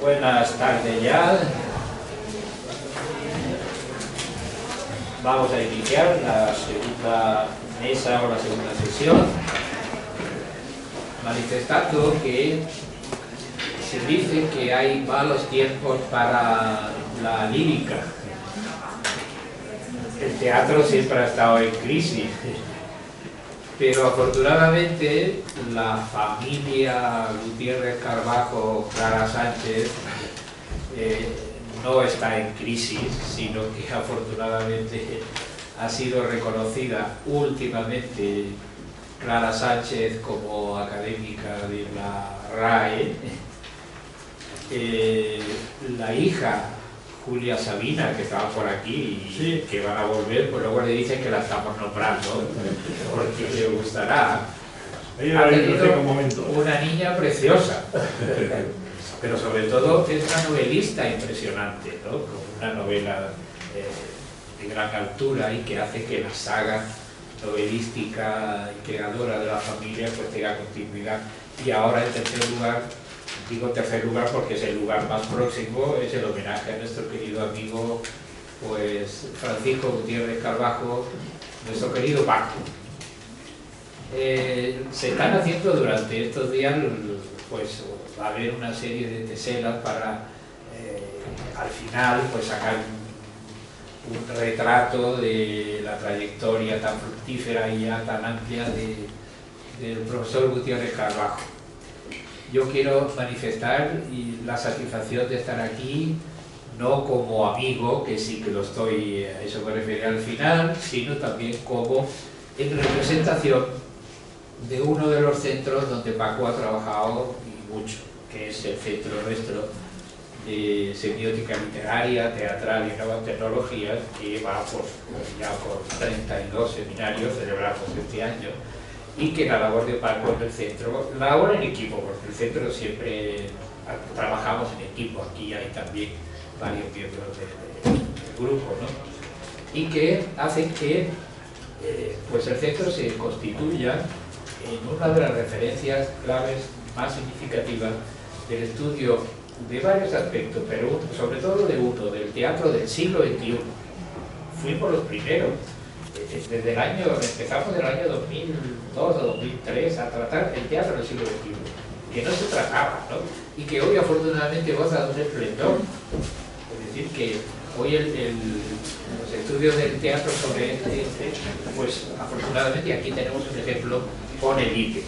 Buenas tardes ya. Vamos a iniciar la segunda mesa o la segunda sesión, manifestando que se dice que hay malos tiempos para la lírica. El teatro siempre ha estado en crisis, pero afortunadamente la familia Gutiérrez Carbajo, Clara Sánchez, no está en crisis, sino que afortunadamente ha sido reconocida últimamente Clara Sánchez como académica de la RAE. La hija Julia Sabina, que estaba por aquí y sí, que van a volver, pues luego le dicen que la estamos nombrando porque le gustará. Ha tenido una niña preciosa, pero sobre todo es una novelista impresionante, ¿no? Con una novela de gran altura y que hace que la saga novelística y creadora de la familia pues tenga continuidad. Y ahora, en tercer lugar, digo tercer lugar porque es el lugar más próximo, es el homenaje a nuestro querido amigo pues Francisco Gutiérrez Carbajo, nuestro querido Paco. Se están haciendo durante estos días, pues va a haber una serie de teselas para al final pues sacar un retrato de la trayectoria tan fructífera y ya tan amplia del profesor Gutiérrez Carbajo. Yo quiero manifestar la satisfacción de estar aquí, no como amigo, que sí que lo estoy, a eso me referiré al final, sino también como en representación de uno de los centros donde Paco ha trabajado y mucho, que es el Centro Nuestro de Semiótica Literaria, Teatral y Nuevas Tecnologías, que va ya por 32 seminarios celebrados este año, y que la labor de Paco en el centro, la labor en equipo, porque el centro siempre trabajamos en equipo, aquí hay también varios miembros del grupo, ¿no? Y que hacen que pues el centro se constituya en una de las referencias claves más significativas del estudio de varios aspectos, pero sobre todo de uno, del teatro del siglo XXI. Fuimos los primeros. Desde el año, empezamos del año 2002 o 2003 a tratar el teatro del siglo XXI, que no se trataba, ¿no? Y que hoy afortunadamente goza de un esplendor. Es decir, que hoy los estudios del teatro sobre pues afortunadamente aquí tenemos un ejemplo con el IPE.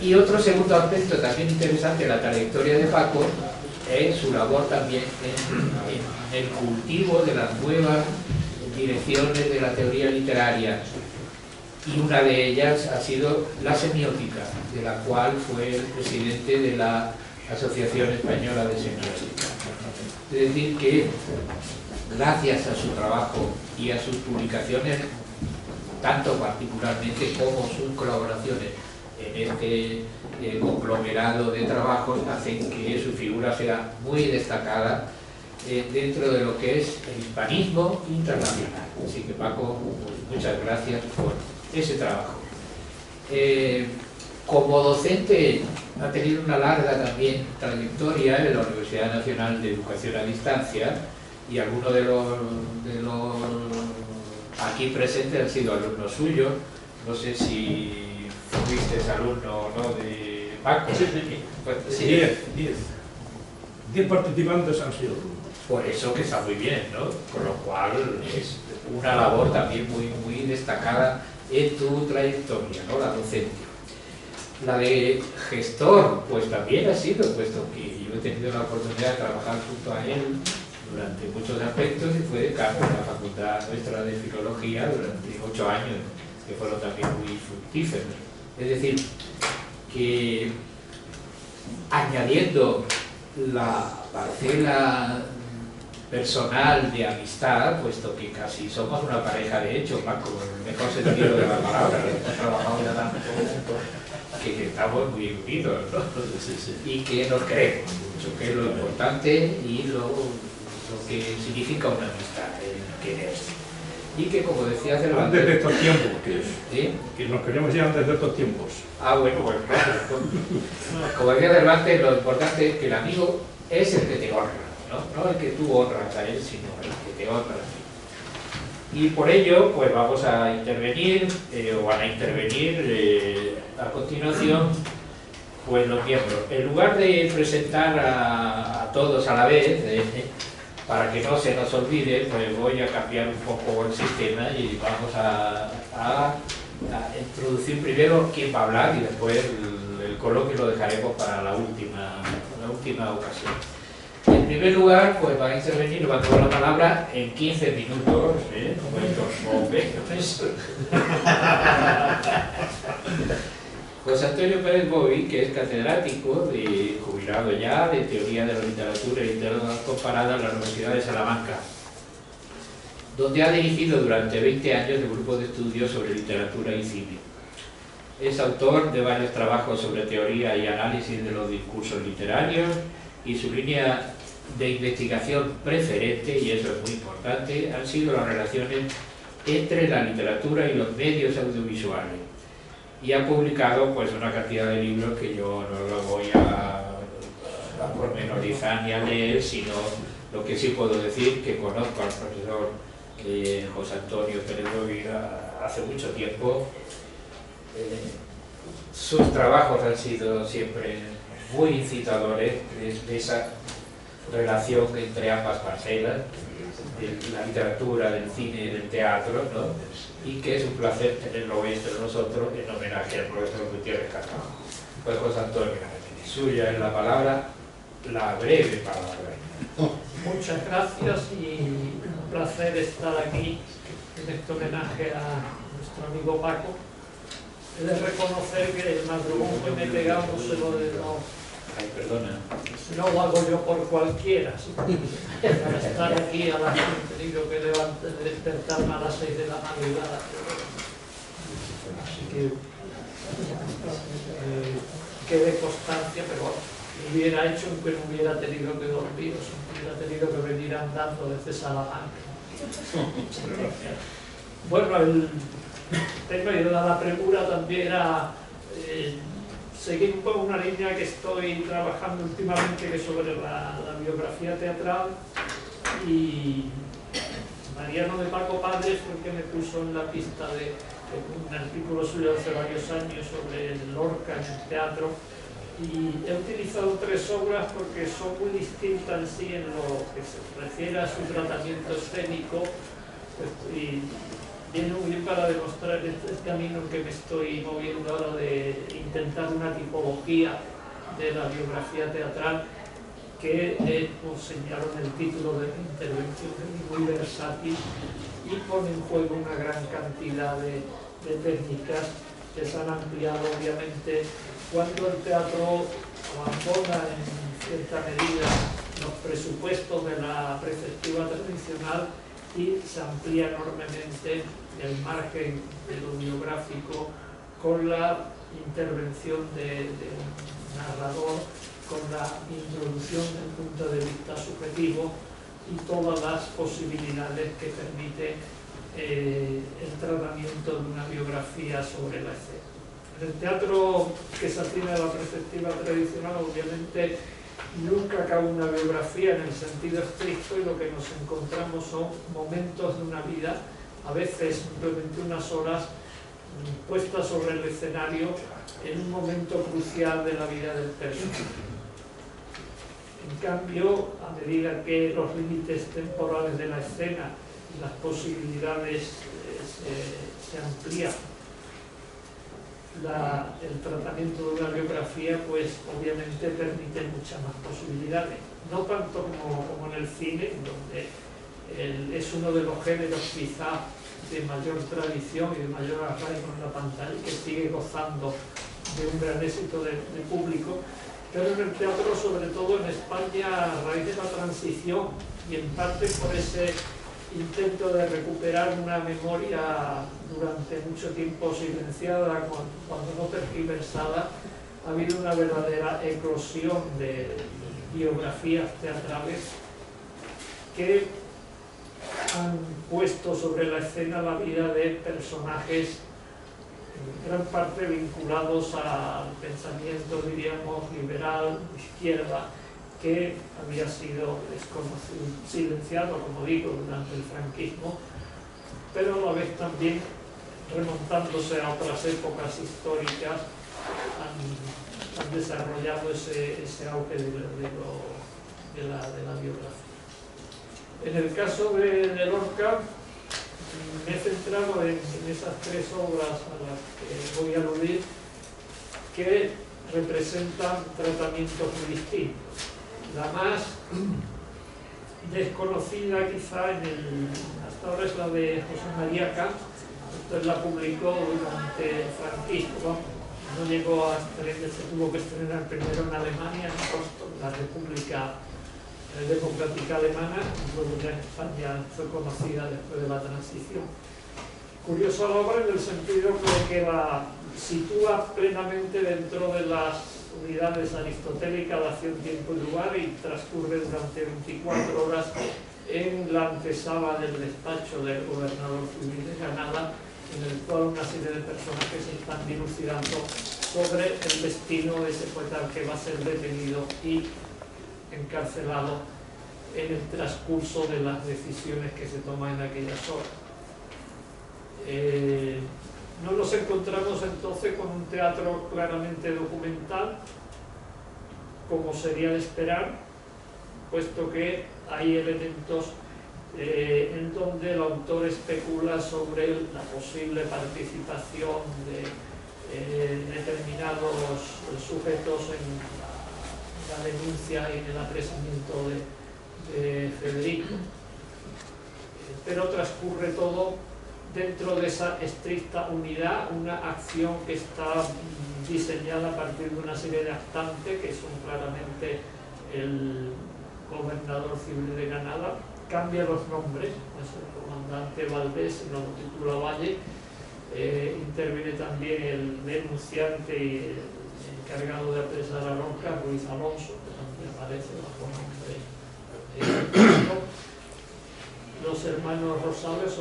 Y otro segundo aspecto también interesante de la trayectoria de Paco es su labor también en el cultivo de las nuevas direcciones de la teoría literaria, y una de ellas ha sido la semiótica, de la cual fue el presidente de la Asociación Española de Semiótica. Es decir que gracias a su trabajo y a sus publicaciones, tanto particularmente como sus colaboraciones en este conglomerado de trabajos, hacen que su figura sea muy destacada dentro de lo que es el hispanismo internacional. Así que Paco, muchas gracias por ese trabajo. Como docente ha tenido una larga también trayectoria en la Universidad Nacional de Educación a Distancia, y algunos de los aquí presentes han sido alumnos suyos. No sé si fuiste alumno o no de Paco. Sí. Pues, sí. 10 participantes han sido alumnos. Por eso que está muy bien, ¿no? Con lo cual es una labor también muy destacada en tu trayectoria, ¿no? La docente. La de gestor, pues también ha sido, puesto que yo he tenido la oportunidad de trabajar junto a él durante muchos aspectos, y fue decano de la Facultad nuestra de Filología durante 8 años, que fueron también muy fructíferos. Es decir, que añadiendo la parcela personal de amistad, puesto que casi somos una pareja de hecho, Paco, en el mejor sentido de la palabra, que hemos trabajado ya tanto juntos, que estamos muy unidos, ¿no? Y que nos queremos mucho, que es lo importante y lo que significa una amistad, el quererse. Y que, como decía Cervantes... Antes de estos tiempos, ¿sí? Que nos queremos ya antes de estos tiempos. Bueno, claro. Como decía Cervantes, lo importante es que el amigo es el que te honra, ¿no? No el que tú honras a él, sino el que te honra a ti. Y por ello, pues vamos a intervenir, o van a intervenir a continuación, pues los miembros. En lugar de presentar a todos a la vez, para que no se nos olvide, pues voy a cambiar un poco el sistema y vamos a introducir primero quién va a hablar y después el coloquio lo dejaremos para la última ocasión. En primer lugar, pues va a intervenir, va a tomar la palabra en 15 minutos, José Antonio Pérez Boví, que es catedrático, jubilado ya, de Teoría de la Literatura y Literatura Comparada en la Universidad de Salamanca, donde ha dirigido durante 20 años el grupo de estudios sobre literatura y cine. Es autor de varios trabajos sobre teoría y análisis de los discursos literarios, y su línea de investigación preferente, y eso es muy importante, han sido las relaciones entre la literatura y los medios audiovisuales. Y ha publicado pues una cantidad de libros que yo no lo voy a pormenorizar ni a leer, sino lo que sí puedo decir, que conozco al profesor José Antonio Pérez Boví hace mucho tiempo. Sus trabajos han sido siempre muy incitadores de esa relación entre ambas parcelas, de la literatura, del cine y del teatro, ¿no? Y que es un placer tenerlo hoy entre nosotros en homenaje al profesor Gutiérrez Castro. Pues José Antonio, suya es la palabra, la breve palabra. Muchas gracias y un placer estar aquí en este homenaje a nuestro amigo Paco. He de reconocer que el madrugón que me he pegado Ay, perdona. no lo hago yo por cualquiera. ¿Sí? Para estar aquí a las 5 he tenido que despertarme a las 6 de la madrugada. Así que quede constancia, pero lo hubiera hecho aunque no hubiera tenido que dormir, o si hubiera tenido que venir andando desde Salamanca. Bueno, el tema de la premura también era seguir un poco una línea que estoy trabajando últimamente, que es sobre la biografía teatral, y Mariano de Paco Padres fue el que me puso en la pista de un artículo suyo hace varios años sobre Lorca en el teatro, y he utilizado 3 obras porque son muy distintas en sí en lo que se refiere a su tratamiento escénico, y viene muy bien para demostrar este camino en que me estoy moviendo ahora de intentar una tipología de la biografía teatral que, como señalo en el título de mi intervención, es muy versátil y pone en juego una gran cantidad de técnicas que se han ampliado obviamente cuando el teatro abandona en cierta medida los presupuestos de la perspectiva tradicional y se amplía enormemente el margen de lo biográfico con la intervención de un narrador, con la introducción del punto de vista subjetivo y todas las posibilidades que permite el tratamiento de una biografía sobre la escena. En el teatro que se atiene a la perspectiva tradicional, obviamente nunca cabe una biografía en el sentido estricto, y lo que nos encontramos son momentos de una vida, a veces simplemente unas horas puestas sobre el escenario en un momento crucial de la vida del personaje. En cambio, a medida que los límites temporales de la escena y las posibilidades se amplían, el tratamiento de una biografía pues obviamente permite muchas más posibilidades, no tanto como en el cine, donde es uno de los géneros quizá de mayor tradición y de mayor arraigo en la pantalla, que sigue gozando de un gran éxito de público, pero en el teatro, sobre todo en España, a raíz de la transición y en parte por ese intento de recuperar una memoria durante mucho tiempo silenciada, cuando no tergiversada, ha habido una verdadera eclosión de biografías teatrales que han puesto sobre la escena la vida de personajes en gran parte vinculados al pensamiento, diríamos, liberal, izquierda, que había sido silenciado, como digo, durante el franquismo, pero a la vez también remontándose a otras épocas históricas han desarrollado ese auge de la biografía. En el caso de Lorca, me he centrado en esas tres obras a las que voy a aludir, que representan tratamientos muy distintos. La más desconocida quizá hasta ahora es la de José María Camps. Entonces la publicó durante el franquismo, no llegó a estrenar, se tuvo que estrenar primero en Alemania, en Rostock, la República Democrática Alemana, y luego ya en España fue conocida después de la transición. Curiosa la obra en el sentido que la sitúa plenamente dentro de las unidades aristotélicas de acción, tiempo y lugar, y transcurre durante 24 horas en la antesala del despacho del gobernador civil de Granada, en el cual una serie de personajes están dilucidando sobre el destino de ese poeta que va a ser detenido y encarcelado en el transcurso de las decisiones que se toman en aquellas horas. No nos encontramos entonces con un teatro claramente documental, como sería de esperar, puesto que hay elementos en donde el autor especula sobre la posible participación de determinados sujetos en la denuncia y en el apresamiento de Federico. Pero transcurre todo dentro de esa estricta unidad, una acción que está diseñada a partir de una serie de actantes que son claramente el gobernador civil de Granada. Cambia los nombres, es el comandante Valdés, no lo titula Valle, interviene también el denunciante y el encargado de apresar a Lorca, Ruiz Alonso, que también aparece bajo nombre. Los hermanos Rosales,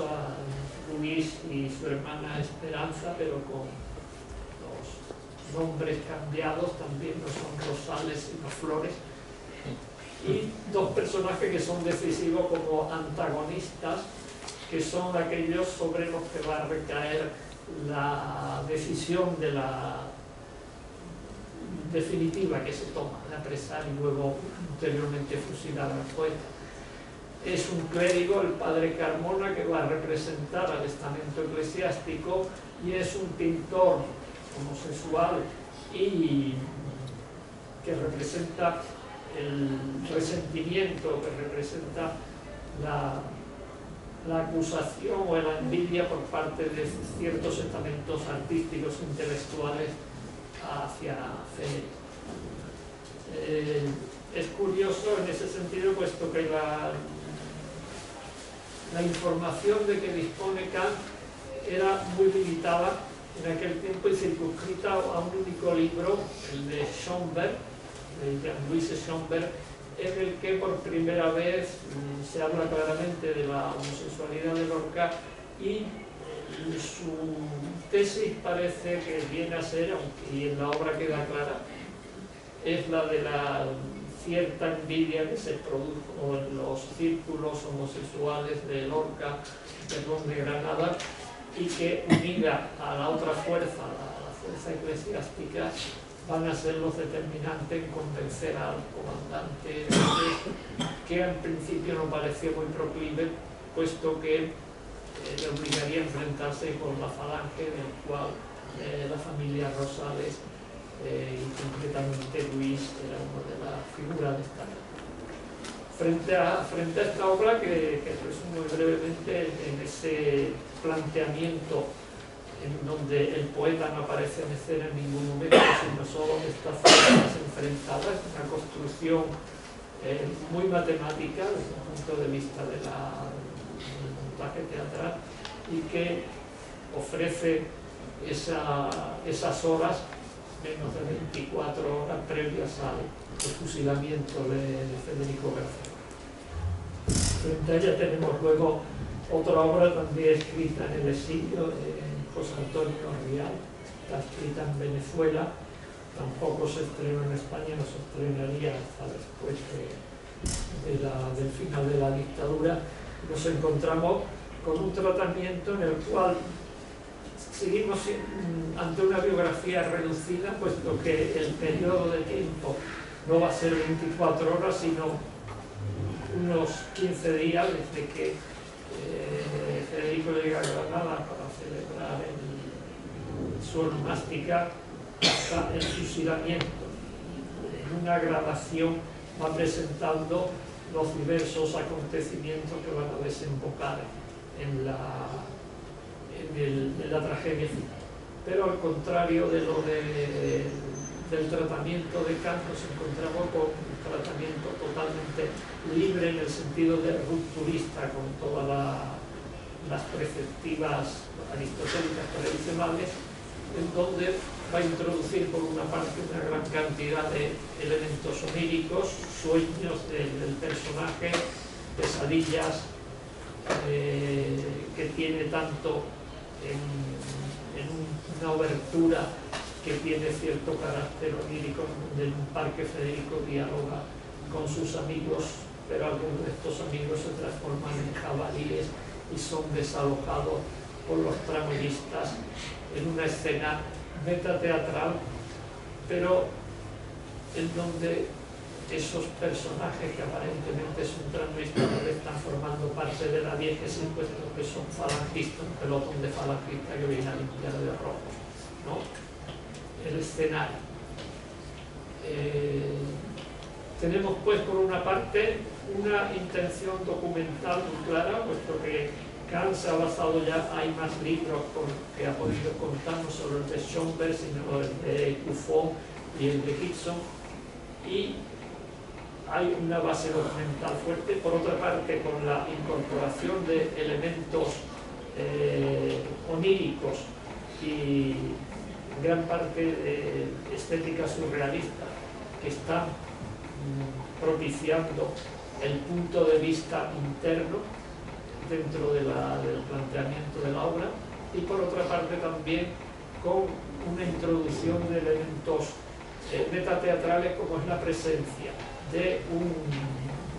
Luis y su hermana Esperanza, pero con los nombres cambiados, también no son Rosales sino Flores. Y dos personajes que son decisivos como antagonistas, que son aquellos sobre los que va a recaer la decisión de la definitiva que se toma de apresar y luego ulteriormente fusilar al poeta. Es un clérigo, el padre Carmona, que va a representar al estamento eclesiástico, y es un pintor homosexual y que representa el resentimiento, que representa la acusación o la envidia por parte de ciertos estamentos artísticos e intelectuales hacia Federico. Es curioso en ese sentido, puesto que la información de que dispone Kant era muy limitada en aquel tiempo y circunscrita a un único libro, el de Schomberg, de Jean-Louis Schomberg, en el que por primera vez se habla claramente de la homosexualidad de Lorca, y su tesis parece que viene a ser, y en la obra queda clara, es la de la cierta envidia que se produjo en los círculos homosexuales de Lorca, de Granada, y que unida a la otra fuerza, la fuerza eclesiástica, van a ser los determinantes en convencer al comandante, que en principio no parecía muy proclive, puesto que le obligaría a enfrentarse con la falange, del cual la familia Rosales y concretamente Luis era una de las figuras destacadas. Frente a esta obra, que resumo brevemente en ese planteamiento en donde el poeta no aparece en escena en ningún momento, sino solo estas fuerzas enfrentadas, una construcción muy matemática desde el punto de vista del montaje teatral, y que ofrece esas horas, menos de 24 horas previas al fusilamiento de Federico García. Frente a ella tenemos luego otra obra también escrita en el exilio, de José Antonio Rial, está escrita en Venezuela, tampoco se estrenó en España, no se estrenaría hasta después del final de la dictadura. Nos encontramos con un tratamiento en el cual seguimos ante una biografía reducida, puesto que el periodo de tiempo no va a ser 24 horas, sino unos 15 días desde que Federico llega a Granada para celebrar su onomástica hasta el fusilamiento. En una gradación va presentando los diversos acontecimientos que van a desembocar en la tragedia final. Pero al contrario de lo del tratamiento de Kant, nos encontramos con un tratamiento totalmente libre en el sentido de rupturista, con todas las perspectivas aristotélicas tradicionales, en donde va a introducir por una parte una gran cantidad de elementos oníricos, sueños del personaje, pesadillas, que tiene tanto en una obertura que tiene cierto carácter onírico, en un parque Federico dialoga con sus amigos, pero algunos de estos amigos se transforman en jabalíes y son desalojados por los tramoyistas en una escena metateatral, pero en donde esos personajes que aparentemente son tramoyistas están formando parte de la diégesis, puesto que son falangistas, un pelotón de falangistas que viene a limpiar de rojo, ¿no? El escenario. Tenemos pues por una parte una intención documental muy clara, puesto que Kant se ha basado ya, hay más libros que ha podido contar, no solo el de Schönberg, sino el de Buffon y el de Gibson, y hay una base documental fuerte. Por otra parte, con la incorporación de elementos oníricos y gran parte de estética surrealista que están propiciando el punto de vista interno dentro del planteamiento de la obra, y por otra parte también con una introducción de elementos metateatrales, como es la presencia de un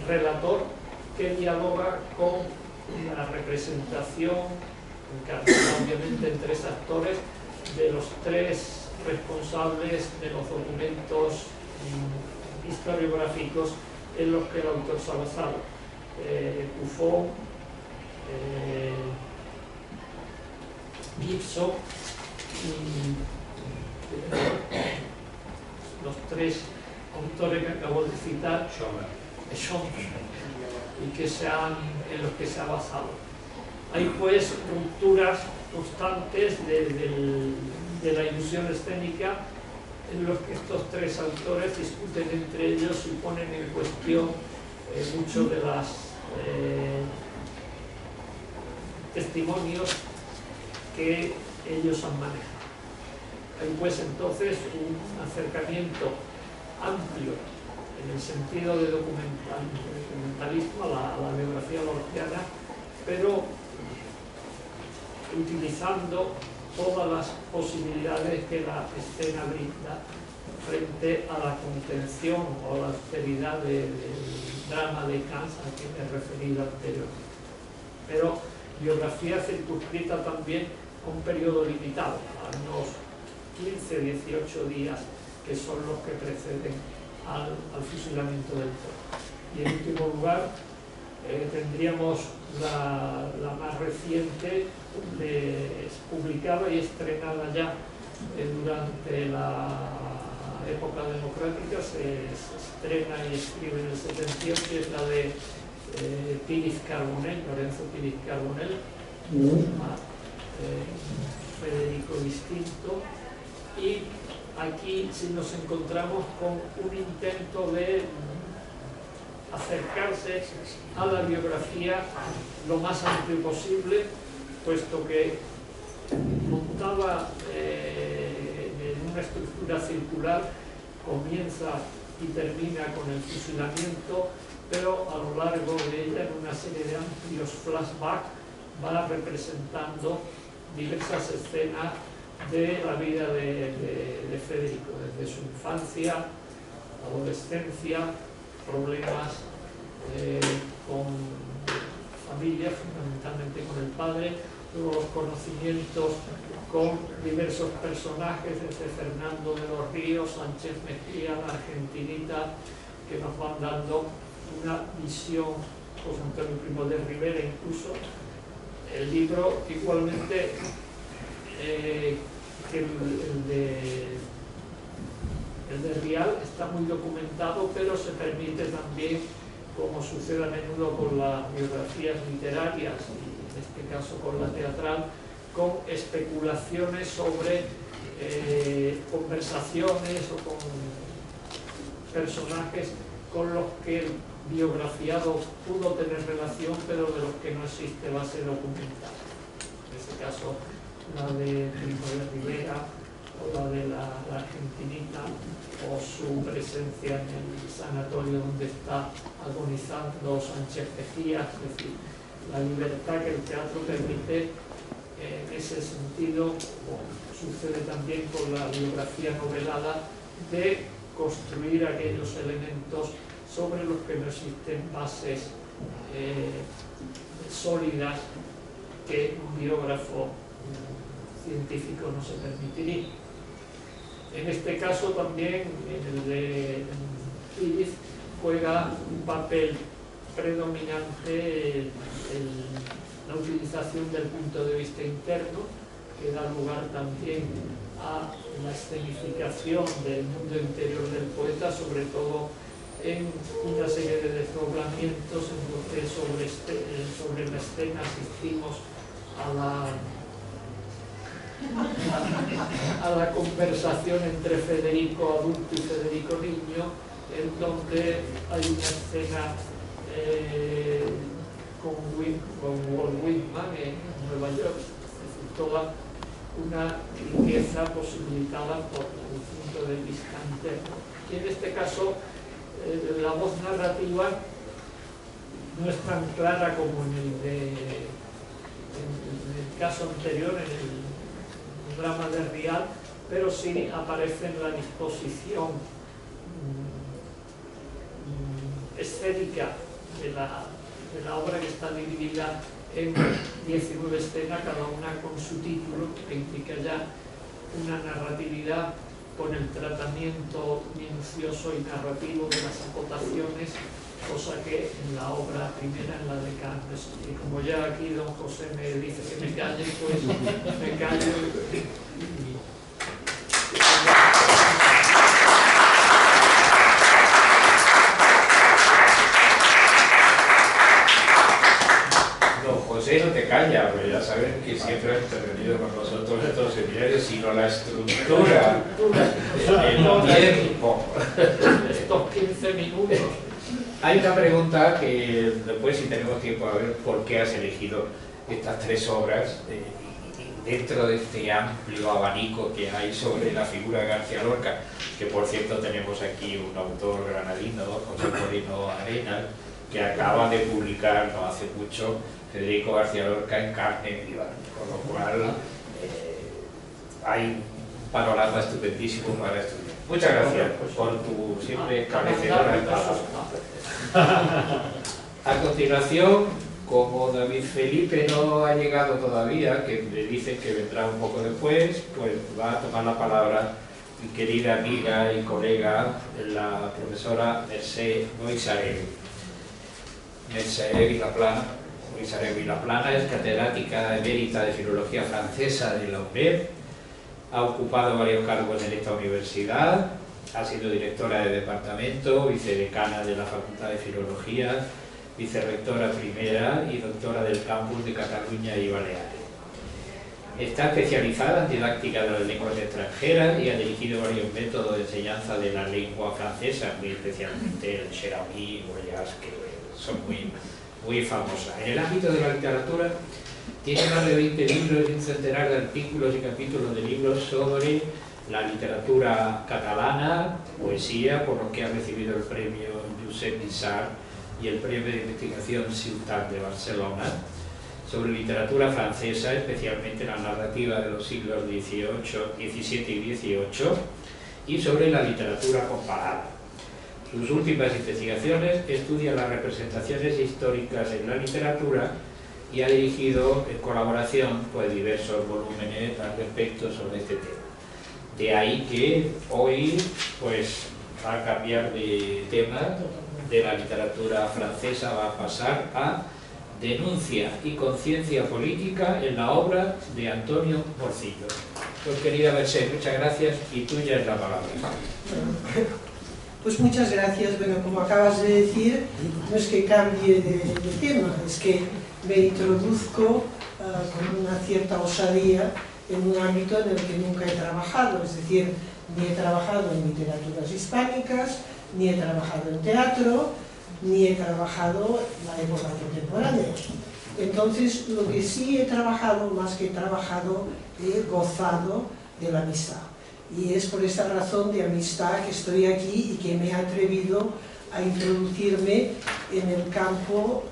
relator que dialoga con la representación, encarnada obviamente en tres actores, de los tres responsables de los documentos historiográficos en los que el autor se ha basado. Buffon, Gibson y los tres autores que acabo de citar, Schönberg, y en los que se ha basado. Hay pues rupturas constantes de la ilusión escénica, en los que estos tres autores discuten entre ellos y ponen en cuestión muchos de los testimonios que ellos han manejado. Hay pues entonces un acercamiento amplio en el sentido de documentalismo a la biografía lorquiana, pero utilizando todas las posibilidades que la escena brinda frente a la contención o la austeridad del drama de Kant al que me he referido anteriormente. Pero biografía circunscrita también a un periodo limitado, a unos 15-18 días, que son los que preceden al fusilamiento del toro. Y en último lugar, tendríamos la más reciente, publicada y estrenada ya durante la época democrática, se estrena y escribe en el 78, y es la de Píriz Carbonell, Lorenzo Píriz Carbonell, Federico Distinto, y aquí sí nos encontramos con un intento de acercarse a la biografía lo más amplio posible, puesto que montaba en una estructura circular, comienza y termina con el fusilamiento, pero a lo largo de ella, en una serie de amplios flashbacks, va representando diversas escenas de la vida de Federico, desde su infancia, adolescencia, problemas con familia, fundamentalmente con el padre, luego los conocimientos con diversos personajes, desde Fernando de los Ríos, Sánchez Mejía, la Argentinita, que nos van dando una visión, José Antonio Primo de Rivera incluso. El libro igualmente que el de Rial está muy documentado, pero se permite también, como sucede a menudo con las biografías literarias y en este caso con la teatral, con especulaciones sobre conversaciones o con personajes con los que el biografiado pudo tener relación, pero de los que no existe base documental. En este caso, la de Primo de Rivera, o la de la Argentinita, o su presencia en el sanatorio donde está agonizando Sánchez Mejía. Es decir, la libertad que el teatro permite en ese sentido, como sucede también con la biografía novelada, de construir aquellos elementos sobre los que no existen bases sólidas que un biógrafo científico no se permitiría. En este caso también, en el de Philip, juega un papel predominante la utilización del punto de vista interno, que da lugar también a la escenificación del mundo interior del poeta, sobre todo en una serie de desdoblamientos en los que sobre la escena asistimos a la conversación entre Federico adulto y Federico niño, en donde hay una escena con Walt Whitman en Nueva York, es decir, toda una riqueza posibilitada por el punto de vista interno. Y en este caso, la voz narrativa no es tan clara como en el caso anterior, en el drama de Rial, pero sí aparece en la disposición escénica de la obra, que está dividida en 19 escenas, cada una con su título, que implica ya una narratividad con el tratamiento minucioso y narrativo de las acotaciones, cosa que en la obra primera, en la de Cannes, y como ya aquí don José me dice que me calle, pues me callo. José no te calla, pero ya saben que siempre ha intervenido con nosotros en estos seminarios, sino la estructura, el tiempo. Estos 15 minutos. Hay una pregunta que después, si tenemos tiempo, a ver por qué has elegido estas tres obras dentro de este amplio abanico que hay sobre la figura de García Lorca, que por cierto tenemos aquí un autor granadino, José Moreno Arenas, que acaba de publicar no hace mucho Federico García Lorca en Carne Viva, con lo cual hay un panorama estupendísimo para estudiar. Muchas gracias por tu siempre esclarecedora entrada. A continuación, como David Felipe no ha llegado todavía, que le dicen que vendrá un poco después, pues va a tomar la palabra mi querida amiga y colega, la profesora Mercè Boixarégui. Mercè Vilaplana es catedrática emérita de Filología Francesa de la UNED, ha ocupado varios cargos en esta universidad, ha sido directora de departamento, vicedecana de la Facultad de Filología, vicerrectora primera y doctora del campus de Cataluña y Baleares. Está especializada en didáctica de las lenguas extranjeras y ha dirigido varios métodos de enseñanza de la lengua francesa, muy especialmente el Cherami o el Jazz, que son muy famosas. En el ámbito de la literatura, tiene más de 20 libros y un centenar de artículos y capítulos de libros sobre la literatura catalana, poesía, por lo que ha recibido el premio Josep Pissarr y el premio de investigación Ciutat de Barcelona, sobre literatura francesa, especialmente la narrativa de los siglos XVII y XVIII, y sobre la literatura comparada. Sus últimas investigaciones estudian las representaciones históricas en la literatura y ha dirigido en colaboración pues, diversos volúmenes al respecto sobre este tema. De ahí que hoy pues, va a cambiar de tema, de la literatura francesa va a pasar a denuncia y conciencia política en la obra de Antonio Morcillo. Pues querida Mercé, muchas gracias y tuya es la palabra. Pues muchas gracias. Bueno, como acabas de decir, no es que cambie de tema, es que me introduzco con una cierta osadía en un ámbito en el que nunca he trabajado, es decir, ni he trabajado en literaturas hispánicas, ni he trabajado en teatro, ni he trabajado en la época contemporánea. Entonces, lo que sí he trabajado, más que he trabajado, he gozado de la amistad. Y es por esta razón de amistad que estoy aquí y que me he atrevido a introducirme en el campo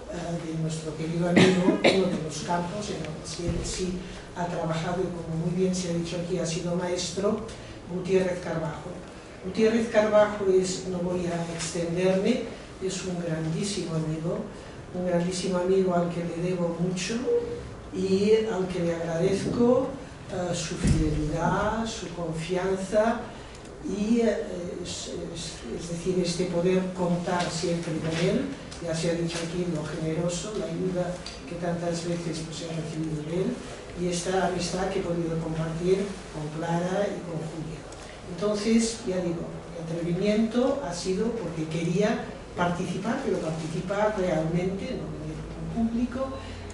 de nuestro querido amigo, uno de los campos en los que él sí ha trabajado y como muy bien se ha dicho aquí, ha sido maestro, Gutiérrez Carbajo. Gutiérrez Carbajo es, no voy a extenderme, es un grandísimo amigo al que le debo mucho y al que le agradezco su fidelidad, su confianza y es decir, este poder contar siempre con él. Ya se ha dicho aquí lo generoso, la ayuda que tantas veces pues, he recibido de él y esta amistad que he podido compartir con Clara y con Julia. Entonces, ya digo, mi atrevimiento ha sido porque quería participar, pero participar realmente, no venir con público,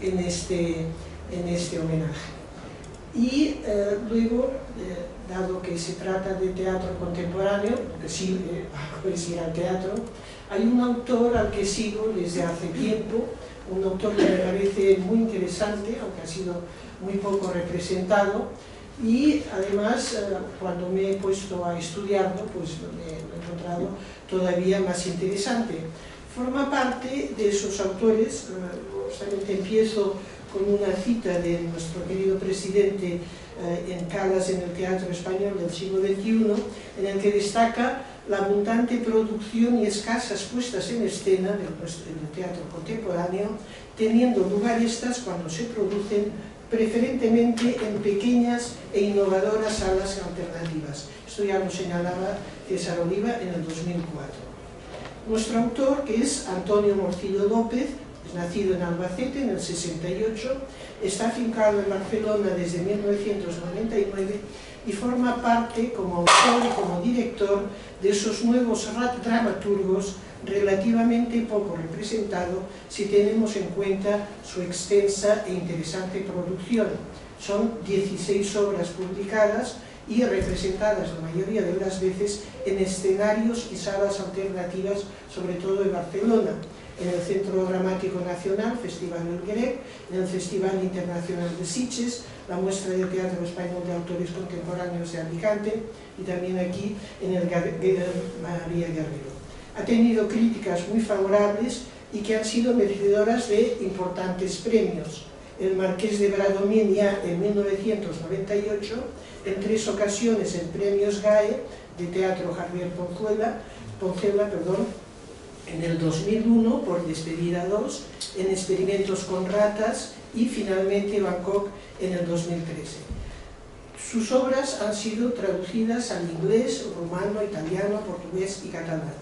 en este homenaje. Y luego, dado que se trata de teatro contemporáneo, porque sí, puedes ir al teatro, hay un autor al que sigo desde hace tiempo, un autor que me parece muy interesante, aunque ha sido muy poco representado, y además cuando me he puesto a estudiarlo, pues lo he encontrado todavía más interesante. Forma parte de esos autores, justamente empiezo con una cita de nuestro querido presidente en Calas, en el Teatro Español del siglo XXI, en el que destaca la abundante producción y escasas puestas en escena del teatro contemporáneo, teniendo lugar estas cuando se producen preferentemente en pequeñas e innovadoras salas alternativas. Esto ya lo señalaba César Oliva en el 2004. Nuestro autor, que es Antonio Morcillo López, es nacido en Albacete en el 68, está afincado en Barcelona desde 1999 y forma parte como autor y como director de esos nuevos dramaturgos relativamente poco representado si tenemos en cuenta su extensa e interesante producción. Son 16 obras publicadas y representadas la mayoría de las veces en escenarios y salas alternativas, sobre todo en Barcelona, en el Centro Dramático Nacional, Festival El Grec, en el Festival Internacional de Sitges, la muestra de teatro español de autores contemporáneos de Alicante y también aquí en el María Guerrero. Ha tenido críticas muy favorables y que han sido merecedoras de importantes premios. El Marqués de Bradomín ya en 1998, en 3 ocasiones en premios GAE de teatro Javier Poncela, en el 2001 por Despedida 2, en Experimentos con ratas y finalmente Bangkok en el 2013. Sus obras han sido traducidas al inglés, rumano, italiano, portugués y catalán.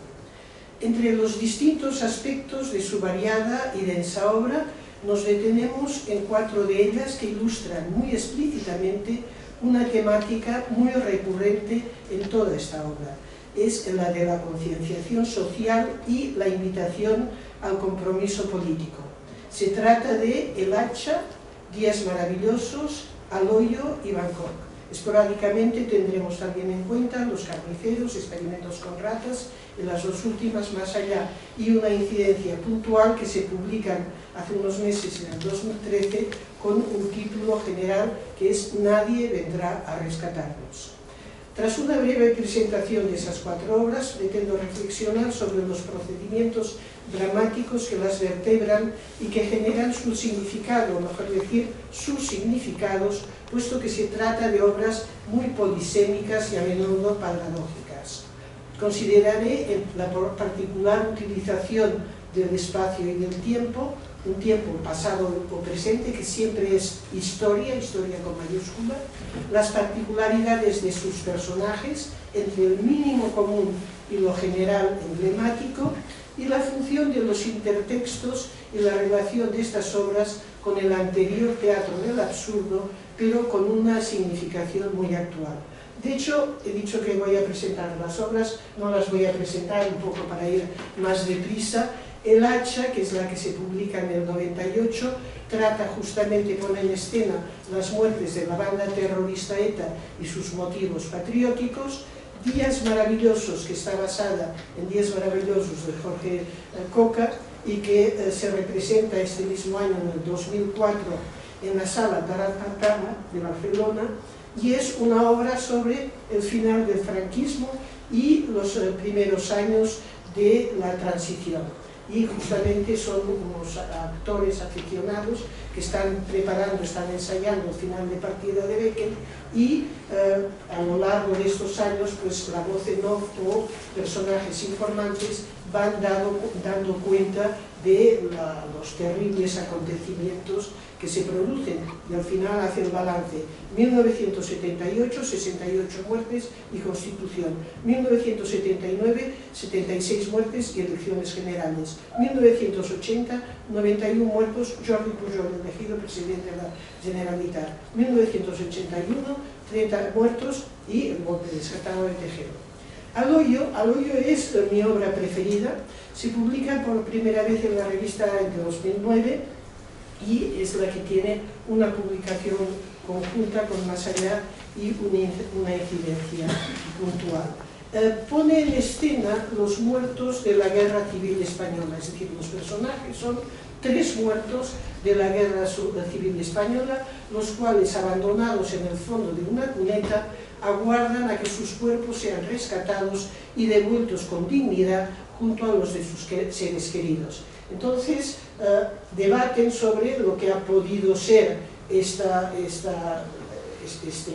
Entre los distintos aspectos de su variada y densa obra, nos detenemos en 4 de ellas que ilustran muy explícitamente una temática muy recurrente en toda esta obra. Es la de la concienciación social y la invitación al compromiso político. Se trata de El Hacha, Días Maravillosos, Al Hoyo y Bangkok. Esporádicamente tendremos también en cuenta Los Carniceros, Experimentos con ratas, en las 2 últimas Más allá, y una incidencia puntual que se publican hace unos meses, en el 2013, con un título general que es Nadie vendrá a rescatarnos. Tras una breve presentación de esas 4 obras, pretendo reflexionar sobre los procedimientos dramáticos que las vertebran y que generan su significado, o mejor decir, sus significados, puesto que se trata de obras muy polisémicas y a menudo paradójicas. Consideraré la particular utilización del espacio y del tiempo, un tiempo pasado o presente que siempre es historia, historia con mayúscula, las particularidades de sus personajes entre el mínimo común y lo general emblemático, y la función de los intertextos y la relación de estas obras con el anterior teatro del absurdo, pero con una significación muy actual. De hecho, he dicho que voy a presentar las obras, no las voy a presentar un poco para ir más deprisa. El Hacha, que es la que se publica en el 98, trata justamente, pone en escena las muertes de la banda terrorista ETA y sus motivos patrióticos. Días Maravillosos, que está basada en Días Maravillosos de Jorge Coca y que se representa este mismo año, en el 2004, en la Sala Taratana de Barcelona, y es una obra sobre el final del franquismo y los primeros años de la transición. Y justamente son unos actores aficionados que están preparando, están ensayando el final de partida de Beckett, y a lo largo de estos años, pues la voz en off o personajes informantes van dando cuenta de los terribles acontecimientos que se producen, y al final hace el balance: 1978, 68 muertes y Constitución; 1979, 76 muertes y elecciones generales; 1980, 91 muertos, Jordi Pujol elegido presidente de la Generalitat; 1981, 30 muertos y el golpe desatado de Tejero. Aloyo es mi obra preferida. Se publica por primera vez en la revista en 2009 y es la que tiene una publicación conjunta con Más Allá y una incidencia puntual. Pone en escena los muertos de la Guerra Civil Española, es decir, los personajes son 3 muertos de la Guerra Civil Española, los cuales, abandonados en el fondo de una cuneta, aguardan a que sus cuerpos sean rescatados y devueltos con dignidad junto a los de sus seres queridos. Entonces, debaten sobre lo que ha podido ser este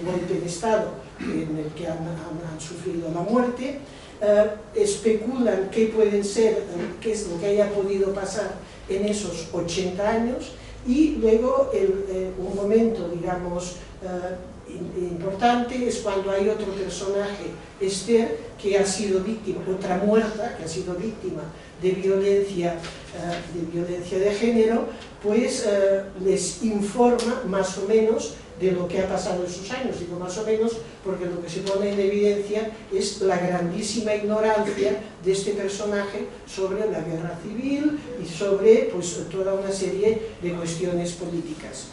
golpe de Estado en el que han sufrido la muerte, especulan qué pueden ser, qué es lo que haya podido pasar en esos 80 años, y luego un momento, digamos, importante es cuando hay otro personaje, Esther, que ha sido víctima, otra muerta, que ha sido víctima de violencia de género, pues les informa más o menos de lo que ha pasado en sus años. Digo más o menos porque lo que se pone en evidencia es la grandísima ignorancia de este personaje sobre la guerra civil y sobre pues, toda una serie de cuestiones políticas.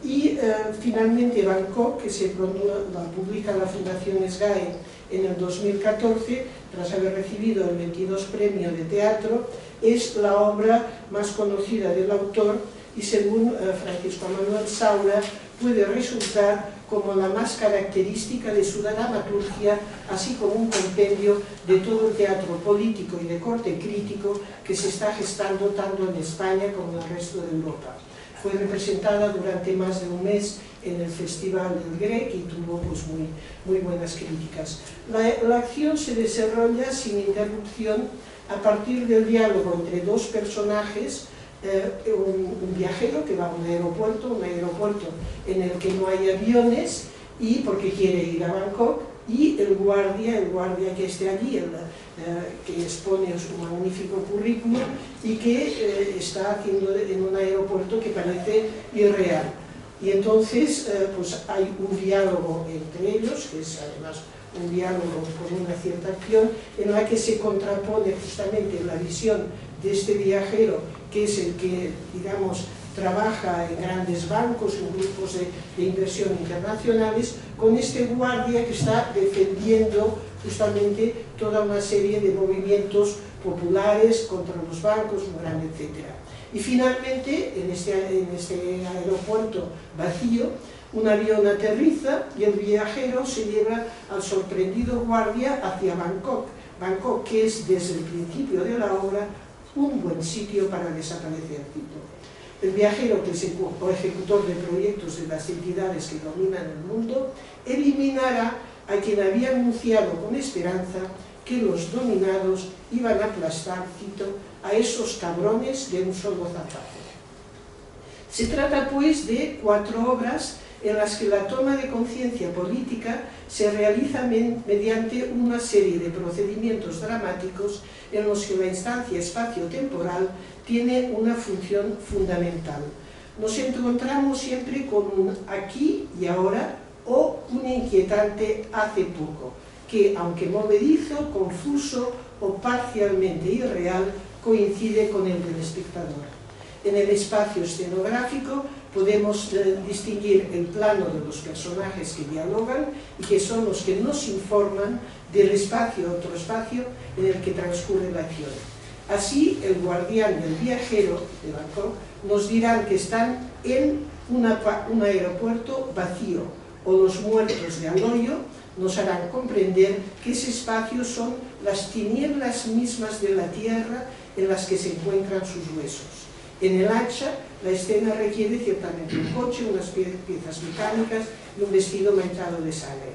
Y finalmente Bangkok, que la publica la Fundación SGAE en el 2014, tras haber recibido el 22 premio de teatro, es la obra más conocida del autor y, según Francisco Manuel Saura, puede resultar como la más característica de su dramaturgia, así como un compendio de todo el teatro político y de corte crítico que se está gestando tanto en España como en el resto de Europa. Fue representada durante más de un mes en el Festival del Grec y tuvo pues, muy buenas críticas. La acción se desarrolla sin interrupción a partir del diálogo entre 2 personajes, un viajero que va a un aeropuerto en el que no hay aviones y porque quiere ir a Bangkok, y el guardia que esté allí, que expone su magnífico currículum y que está haciendo en un aeropuerto que parece irreal. Y entonces pues hay un diálogo entre ellos, que es además un diálogo con una cierta acción, en la que se contrapone justamente la visión de este viajero, que es el que, digamos, trabaja en grandes bancos, en grupos de inversión internacionales, con este guardia que está defendiendo justamente toda una serie de movimientos populares contra los bancos, etc. Y finalmente, en este aeropuerto vacío, Un avión aterriza y el viajero se lleva al sorprendido guardia hacia Bangkok, que es desde el principio de la obra un buen sitio para desaparecer. El viajero, que es el ejecutor de proyectos de las entidades que dominan el mundo, eliminará a quien había anunciado con esperanza que los dominados iban a aplastar, cito, a esos cabrones de un solo zapazo. Se trata, pues, de 4 obras en las que la toma de conciencia política se realiza mediante una serie de procedimientos dramáticos en los que la instancia espacio-temporal tiene una función fundamental. Nos encontramos siempre con un aquí y ahora o un inquietante hace poco, que, aunque movedizo, confuso o parcialmente irreal, coincide con el del espectador. En el espacio escenográfico podemos distinguir el plano de los personajes que dialogan y que son los que nos informan del espacio a otro espacio en el que transcurre la acción. Así, el guardián y el viajero de Bangkok nos dirán que están en un aeropuerto vacío, o los muertos de Aloyo nos harán comprender que ese espacio son las tinieblas mismas de la tierra en las que se encuentran sus huesos. En el hacha, la escena requiere ciertamente un coche, unas piezas mecánicas y un vestido manchado de sangre.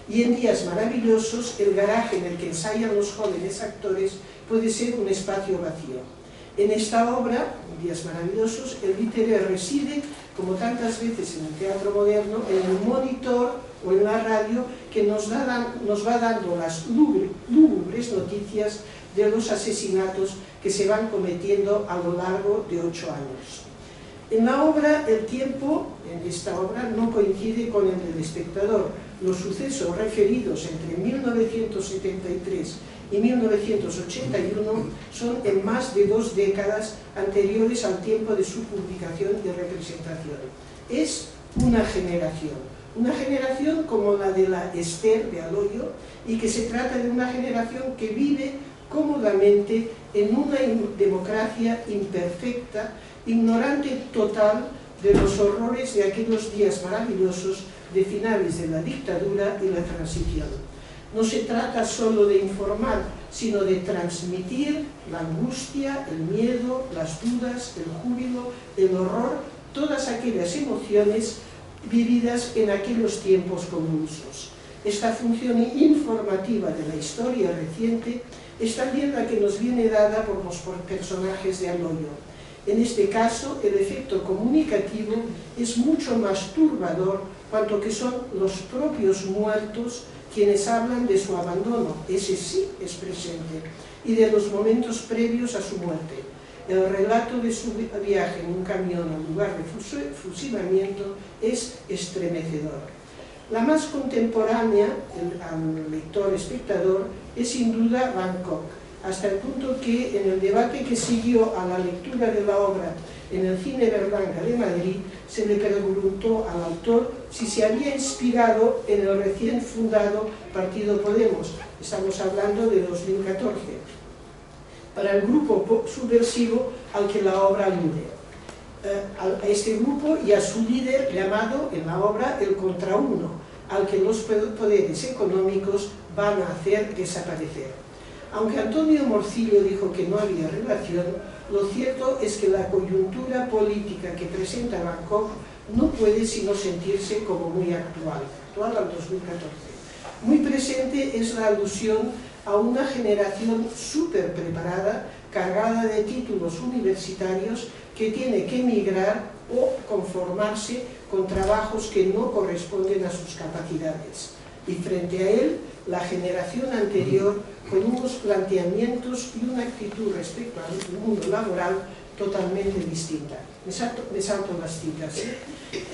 Y en Días Maravillosos, el garaje en el que ensayan los jóvenes actores puede ser un espacio vacío. En esta obra, Días Maravillosos, el literario reside, como tantas veces en el teatro moderno, en el monitor o en la radio que nos va dando las lúgubres noticias de los asesinatos que se van cometiendo a lo largo de 8 años. En la obra, el tiempo, en esta obra, no coincide con el del espectador. Los sucesos referidos entre 1973 y 1981 son en más de 2 décadas anteriores al tiempo de su publicación y representación. Es una generación como la de la Esther de Aloyo, y que se trata de una generación que vive cómodamente en una democracia imperfecta, ignorante total de los horrores de aquellos días maravillosos de finales de la dictadura y la transición. No se trata solo de informar, sino de transmitir la angustia, el miedo, las dudas, el júbilo, el horror, todas aquellas emociones vividas en aquellos tiempos convulsos. Esta función informativa de la historia reciente es también la que nos viene dada por los personajes de Aloyo. En este caso, el efecto comunicativo es mucho más turbador, cuanto que son los propios muertos quienes hablan de su abandono, ese sí es presente, y de los momentos previos a su muerte. El relato de su viaje en un camión al lugar de fusilamiento es estremecedor. La más contemporánea al lector-espectador es sin duda Bangkok, hasta el punto que en el debate que siguió a la lectura de la obra en el Cine Berlanga de Madrid, se le preguntó al autor si se había inspirado en el recién fundado Partido Podemos. Estamos hablando de 2014, para el grupo subversivo al que la obra alude. A este grupo y a su líder llamado en la obra el Contrauno, al que los poderes económicos van a hacer desaparecer. Aunque Antonio Morcillo dijo que no había relación, lo cierto es que la coyuntura política que presenta Bangkok no puede sino sentirse como muy actual al 2014. Muy presente es la alusión a una generación súper preparada, cargada de títulos universitarios, que tiene que emigrar o conformarse con trabajos que no corresponden a sus capacidades. Y frente a él, la generación anterior, con unos planteamientos y una actitud respecto al mundo laboral totalmente distinta. Me salto las citas.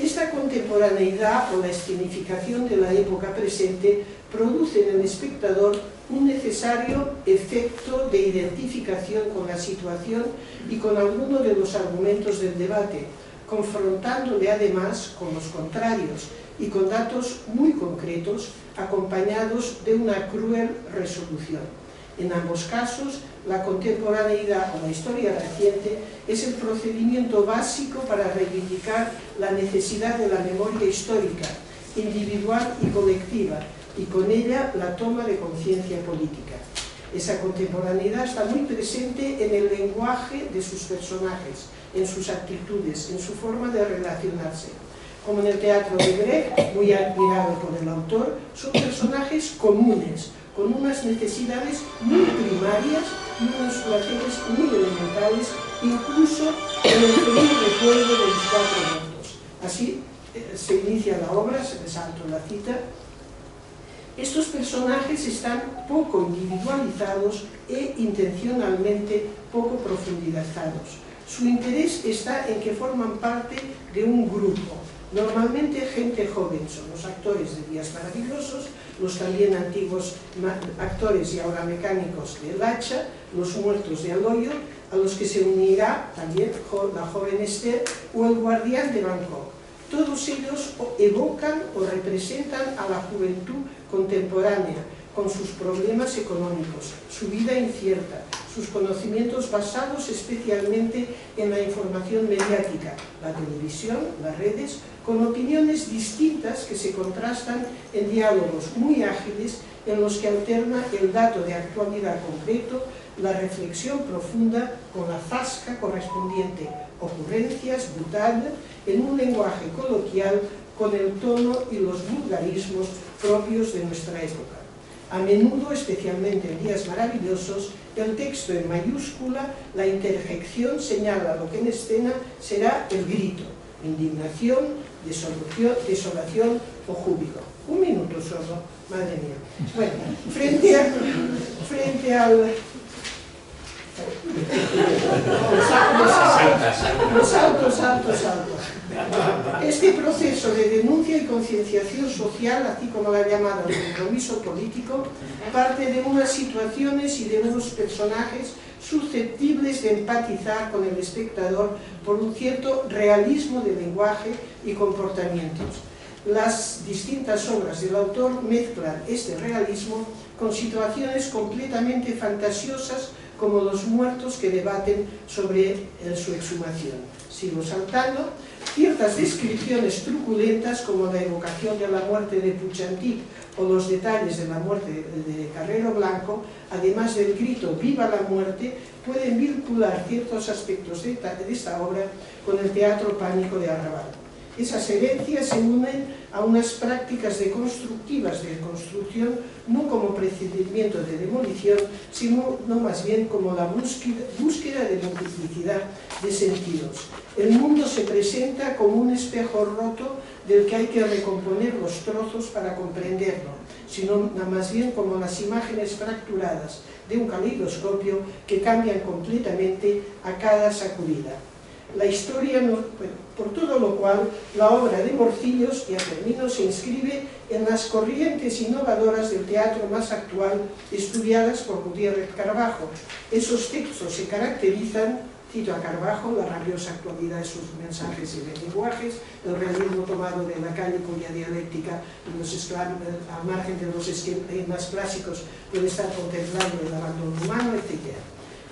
Esta contemporaneidad o la escenificación de la época presente produce en el espectador un necesario efecto de identificación con la situación y con alguno de los argumentos del debate, confrontándole además con los contrarios y con datos muy concretos acompañados de una cruel resolución. En ambos casos, la contemporaneidad o la historia reciente es es el procedimiento básico para reivindicar la necesidad de la memoria histórica, individual y colectiva, y con ella la toma de conciencia política. Esa contemporaneidad está muy presente en el lenguaje de sus personajes, en sus actitudes, en su forma de relacionarse. Como en el teatro de Brecht, muy admirado por el autor, son personajes comunes, con unas necesidades muy primarias y unos placeres muy elementales, incluso en el feliz recuerdo de los 4 muertos. Así se inicia la obra, se me salto la cita. Estos personajes están poco individualizados e intencionalmente poco profundizados. Su interés está en que forman parte de un grupo, normalmente gente joven. Son los actores de Días Maravillosos, los también antiguos actores y ahora mecánicos de El Hacha, los muertos de Aloyo, a los que se unirá también la joven Esther o el guardián de Bangkok. Todos ellos evocan o representan a la juventud contemporánea, con sus problemas económicos, su vida incierta, sus conocimientos basados especialmente en la información mediática, la televisión, las redes, con opiniones distintas que se contrastan en diálogos muy ágiles en los que alterna el dato de actualidad concreto, la reflexión profunda con la zasca correspondiente, ocurrencias, brutal, en un lenguaje coloquial con el tono y los vulgarismos propios de nuestra época. A menudo, especialmente en Días Maravillosos, el texto en mayúscula, la interjección señala lo que en escena será el grito, indignación, desolación o júbilo. Un minuto solo, madre mía. Bueno, frente al... Saltos. Este proceso de denuncia y concienciación social, así como la llamada el compromiso político, parte de unas situaciones y de unos personajes susceptibles de empatizar con el espectador por un cierto realismo de lenguaje y comportamientos. Las distintas obras del autor mezclan este realismo con situaciones completamente fantasiosas, como los muertos que debaten sobre su exhumación. Sigo saltando. Ciertas descripciones truculentas, como la evocación de la muerte de Puchantik o los detalles de la muerte de Carrero Blanco, además del grito «Viva la muerte», pueden vincular ciertos aspectos de esta obra con el teatro pánico de Arrabal. Esas herencias se unen a unas prácticas deconstructivas de construcción, no como procedimiento de demolición, sino más bien como la búsqueda de multiplicidad de sentidos. El mundo se presenta como un espejo roto del que hay que recomponer los trozos para comprenderlo, sino más bien como las imágenes fracturadas de un caleidoscopio que cambian completamente a cada sacudida. La historia, por todo lo cual, la obra de Morcillos, ya termino, se inscribe en las corrientes innovadoras del teatro más actual, estudiadas por Gutiérrez Carbajo. Esos textos se caracterizan, cito a Carbajo, la rabiosa actualidad de sus mensajes y de lenguajes, el realismo tomado de la calle cuya dialéctica, al margen de los esquemas clásicos, puede estar contemplando el abandono humano, etc.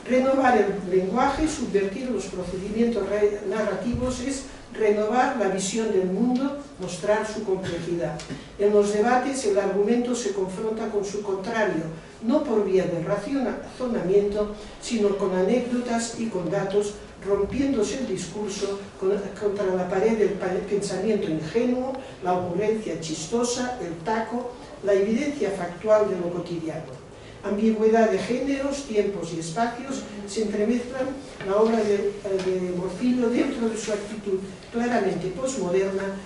Renovar el lenguaje, subvertir los procedimientos narrativos, es renovar la visión del mundo, mostrar su complejidad. En los debates el argumento se confronta con su contrario, no por vía de razonamiento, sino con anécdotas y con datos, rompiéndose el discurso contra la pared del pensamiento ingenuo, la ocurrencia chistosa, el taco, la evidencia factual de lo cotidiano. Ambigüedad de géneros, tiempos y espacios se entremezclan. La obra de Morcillo, dentro de su actitud claramente posmoderna,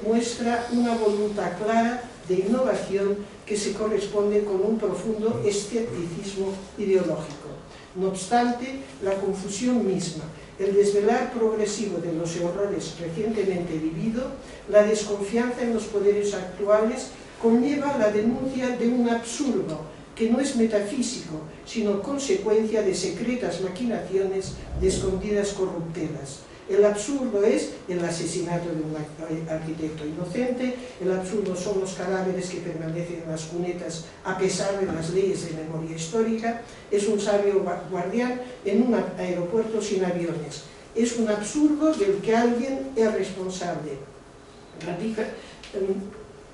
muestra una voluntad clara de innovación que se corresponde con un profundo escepticismo ideológico. No obstante, la confusión misma, el desvelar progresivo de los horrores recientemente vividos, la desconfianza en los poderes actuales, conlleva la denuncia de un absurdo que no es metafísico, sino consecuencia de secretas maquinaciones de escondidas corruptelas. El absurdo es el asesinato de un arquitecto inocente, el absurdo son los cadáveres que permanecen en las cunetas a pesar de las leyes de memoria histórica, es un sabio guardián en un aeropuerto sin aviones. Es un absurdo del que alguien es responsable,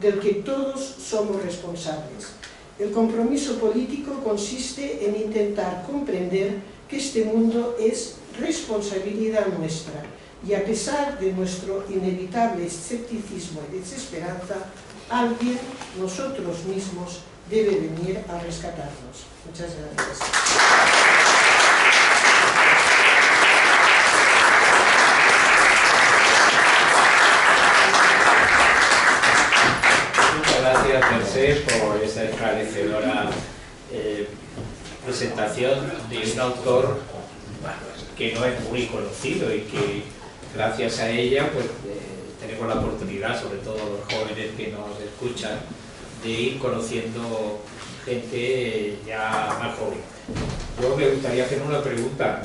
del que todos somos responsables. El compromiso político consiste en intentar comprender que este mundo es responsabilidad nuestra y a pesar de nuestro inevitable escepticismo y desesperanza, alguien, nosotros mismos, debe venir a rescatarnos. Muchas gracias. Gracias, Mercè, por esta esclarecedora presentación de un autor que no es muy conocido y que gracias a ella pues, tenemos la oportunidad, sobre todo los jóvenes que nos escuchan, de ir conociendo gente ya más joven. Yo me gustaría hacer una pregunta,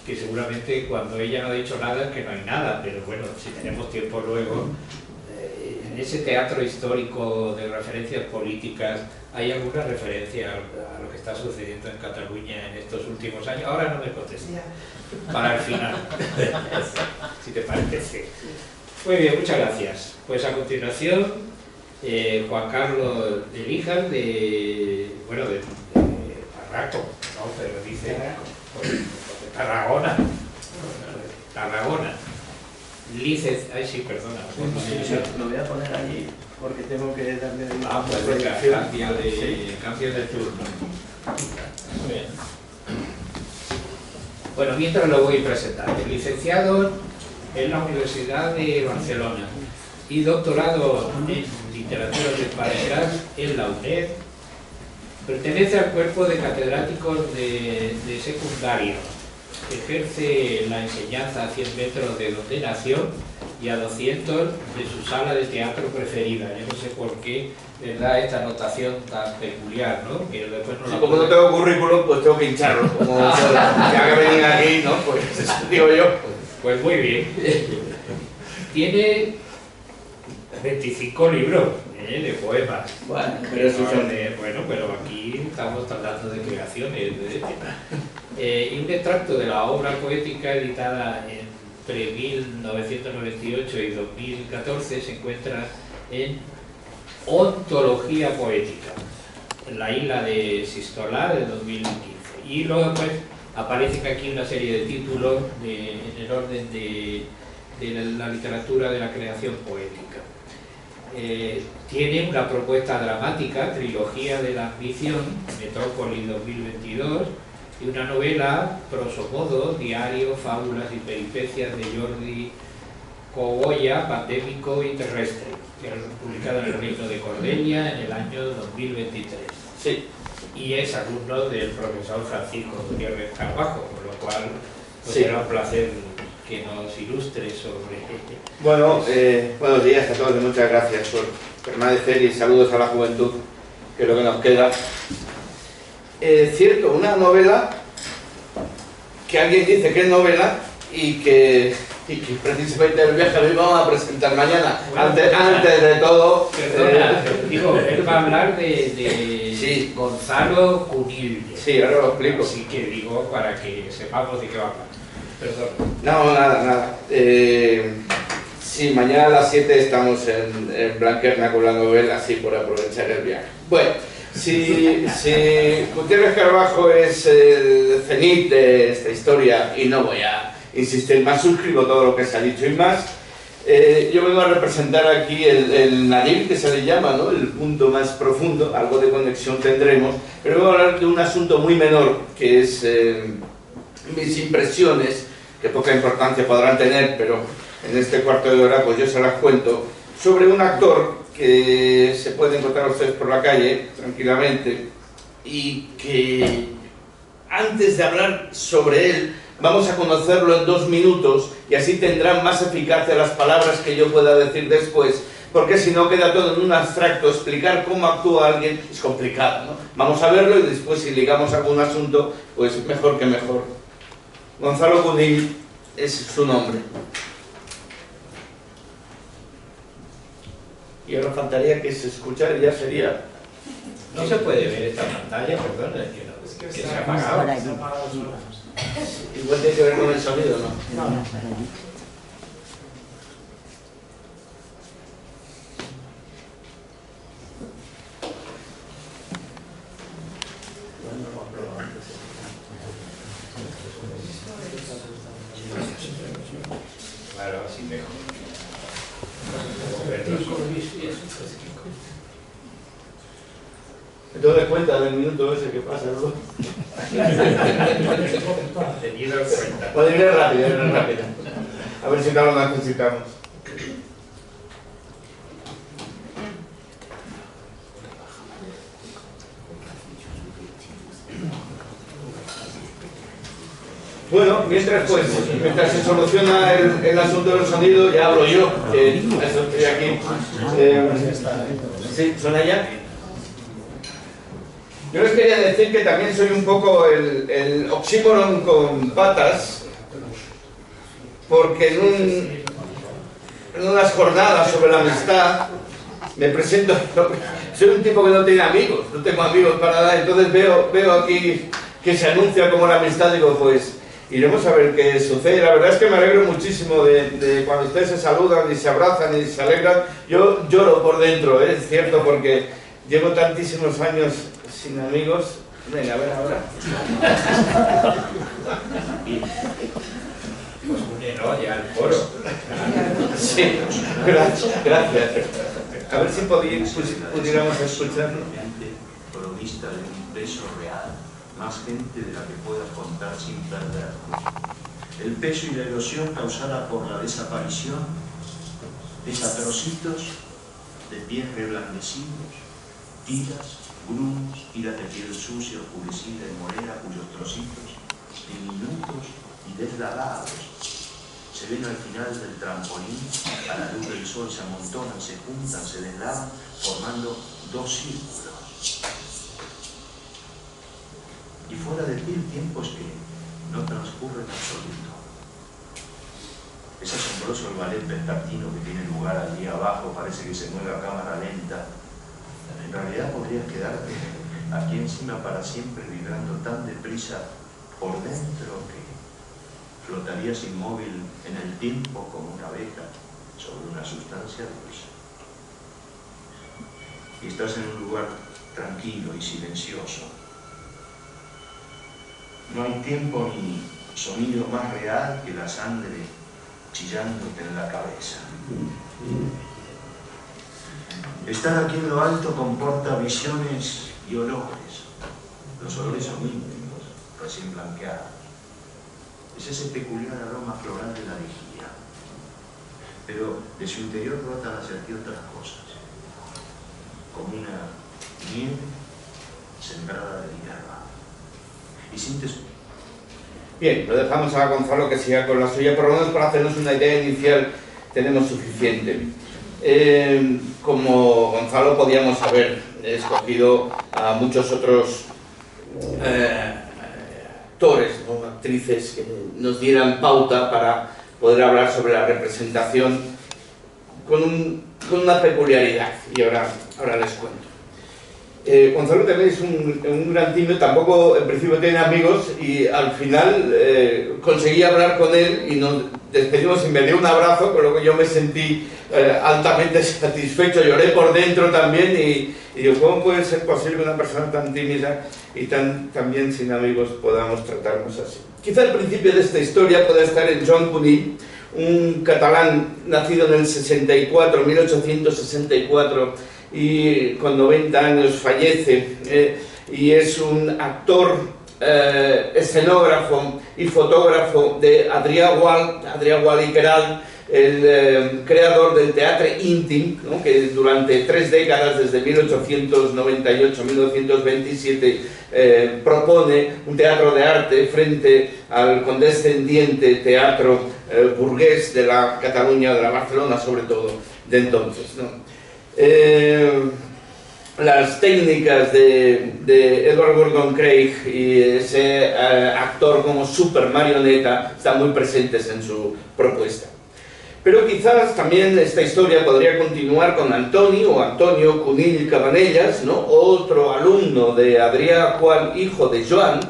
que seguramente cuando ella no ha dicho nada es que no hay nada, pero bueno, si tenemos tiempo luego. En ese teatro histórico de referencias políticas, ¿hay alguna referencia a lo que está sucediendo en Cataluña en estos últimos años? Ahora no me contestes, para el final, si te parece. Muy bien, muchas gracias. Pues a continuación, Juan Carlos de Líjar, de Barraco, ¿no? Pero dice de Tarragona. Ay, sí, perdona. Lo voy a poner allí porque tengo que darle una pues venga, cambio de turno. Muy bien. Bueno, mientras lo voy presentando. Licenciado en la Universidad de Barcelona y doctorado en Literatura Hispánicas en la UNED. Pertenece al cuerpo de catedráticos de secundaria. Ejerce la enseñanza a 100 metros de donde nació y a 200 de su sala de teatro preferida. Yo no sé por qué les da esta anotación tan peculiar, ¿no? Que después no como no tengo currículum, pues tengo que hincharlo. Como ya que venía aquí, ¿no? Pues eso digo yo. Pues muy bien. Tiene 25 libros de poemas. Bueno, pero eso son... Bueno, pero aquí estamos hablando de creaciones. Y un extracto de la obra poética editada entre 1998 y 2014 se encuentra en Ontología Poética, en la isla de Sistolá de 2015. Y luego pues aparecen aquí una serie de títulos en el orden de la literatura de la creación poética. Tiene una propuesta dramática, Trilogía de la Ambición, Metrópolis 2022, y una novela, Prosomodo, Diario, Fábulas y Peripecias de Jordi Cogolla, Pandémico y Terrestre, que es publicada en el Reino de Cordelia en el año 2023. Sí. Y es alumno del profesor Francisco Gutiérrez Carbajo, con lo cual pues, sí, será un placer que nos ilustre sobre... Bueno, buenos días a todos y muchas gracias por permanecer y saludos a la juventud, que es lo que nos queda. Cierto, una novela que alguien dice que es novela y que precisamente el viaje lo íbamos a presentar mañana. Bueno, antes de todo... Perdona, digo, él va a hablar de sí, Gonzalo Cunillo. Sí, ahora lo explico. Así que digo, para que sepamos de qué va a hablar. Perdón. No, nada. Sí, mañana a las 7 estamos en Blanquerna con la novela, así por aprovechar el viaje. Bueno, si Gutiérrez Carbajo es el cenit de esta historia, y no voy a insistir más, suscribo todo lo que se ha dicho y más, yo vengo a representar aquí el nadir, que se le llama, ¿no? El punto más profundo, algo de conexión tendremos, pero vengo a hablar de un asunto muy menor, que es mis impresiones, que poca importancia podrán tener, pero en este cuarto de hora pues yo se las cuento, sobre un actor que se puede encontrar ustedes por la calle tranquilamente y que antes de hablar sobre él vamos a conocerlo en 2 minutos y así tendrán más eficacia las palabras que yo pueda decir después, porque si no queda todo en un abstracto. Explicar cómo actúa alguien es complicado, ¿no? Vamos a verlo y después si ligamos algún asunto pues mejor que mejor. Gonzalo Cunillo es su nombre. Y ahora faltaría que se escuchara y ya sería. No se puede ver esta pantalla, perdón, que se ha apagado. Igual tiene que ver con el sonido, ¿no? Claro, así mejor. ¿Te das cuenta del minuto ese que pasa, no? Tenido en cuenta. Puede ir rápido, A ver si no lo necesitamos. Bueno, mientras se soluciona el asunto del sonido, ya hablo yo, que eso estoy aquí. ¿Sí? ¿Suena ya? Yo les quería decir que también soy un poco el oxímoron con patas, porque en unas jornadas sobre la amistad me presento, soy un tipo que no tiene amigos, no tengo amigos para nada, entonces veo aquí que se anuncia como la amistad, digo, pues iremos a ver qué sucede. La verdad es que me alegro muchísimo de cuando ustedes se saludan y se abrazan y se alegran. Yo lloro por dentro, es cierto, porque llevo tantísimos años sin amigos. Venga, a ver ahora. Pues únelo ya al foro. Sí, gracias. A ver si pudiéramos escucharlo. Provista de un peso real, más gente de la que puedas contar sin perder. El peso y la erosión causada por la desaparición de trocitos de pies reblandecidos, tiras, grumos, tiras de piel sucia, oscurecida y morena, cuyos trocitos, diminutos y desladados, se ven al final del trampolín, a la luz del sol se amontonan, se juntan, se deslavan, formando dos círculos. Y fuera de ti el tiempo es que no transcurre en absoluto. Es asombroso el ballet vespertino que tiene lugar allí abajo, parece que se mueve a cámara lenta. En realidad podrías quedarte aquí encima para siempre, vibrando tan deprisa por dentro que flotarías inmóvil en el tiempo como una abeja sobre una sustancia dulce. Y estás en un lugar tranquilo y silencioso. No hay tiempo ni sonido más real que la sangre chillándote en la cabeza. Estar aquí en lo alto comporta visiones y olores. Los olores son íntimos, recién blanqueados. Es ese peculiar aroma floral de la vigía. Pero de su interior brotan hacia ti otras cosas, como una nieve sembrada de hierba. Y sientes... Bien, lo dejamos a Gonzalo que siga con la suya, por lo menos para hacernos una idea inicial tenemos suficiente. Como Gonzalo podíamos haber escogido a muchos otros actores, ¿no? Actrices que nos dieran pauta para poder hablar sobre la representación con una peculiaridad, y ahora les cuento. Gonzalo también es un gran tímido, tampoco en principio tiene amigos, y al final conseguí hablar con él y nos despedimos y me dio un abrazo, con lo que yo me sentí altamente satisfecho, lloré por dentro también y digo, ¿cómo puede ser posible que una persona tan tímida y también sin amigos podamos tratarnos así? Quizá el principio de esta historia pueda estar en Joan Cuní, un catalán nacido en el 64, 1864, y con 90 años fallece, y es un actor, escenógrafo y fotógrafo de Adrià Gual i Queralt, el creador del teatro íntim, ¿no? Que durante 3 décadas, desde 1898 a 1927, propone un teatro de arte frente al condescendiente teatro burgués de la Cataluña, de la Barcelona sobre todo, de entonces, ¿no? las técnicas de Edward Gordon Craig y ese actor como super marioneta están muy presentes en su propuesta. Pero quizás también esta historia podría continuar con Antonio Cunill Cabanellas, ¿no? Otro alumno de Adrià Gual, hijo de Joan,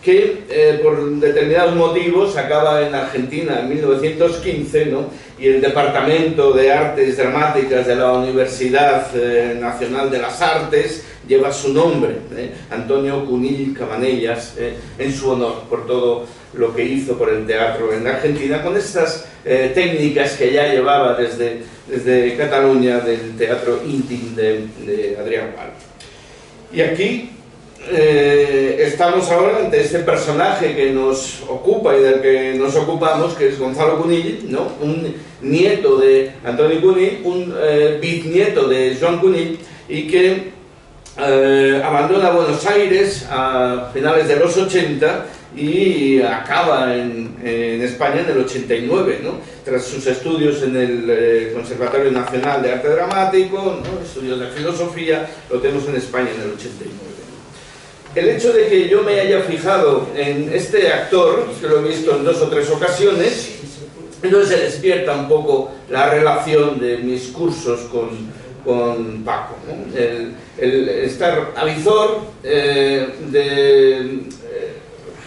que por determinados motivos acaba en Argentina en 1915, ¿no? Y el Departamento de Artes Dramáticas de la Universidad Nacional de las Artes lleva su nombre, Antonio Cunill Cabanellas, en su honor, por todo lo que hizo por el teatro en Argentina, con estas técnicas que ya llevaba desde Cataluña del teatro íntim de Adrià Gual. Y aquí estamos ahora ante este personaje que nos ocupa y del que nos ocupamos, que es Gonzalo Cunill, ¿no? Un nieto de Antonio Cunill, un bisnieto de Joan Cunill, y que abandona Buenos Aires a finales de los 80 y acaba en España en el 89, ¿no? Tras sus estudios en el Conservatorio Nacional de Arte Dramático, ¿no? Estudios de filosofía, lo tenemos en España en el 89. El hecho de que yo me haya fijado en este actor, que lo he visto en 2 o 3 ocasiones, entonces se despierta un poco la relación de mis cursos con Paco, ¿no? El estar a visor de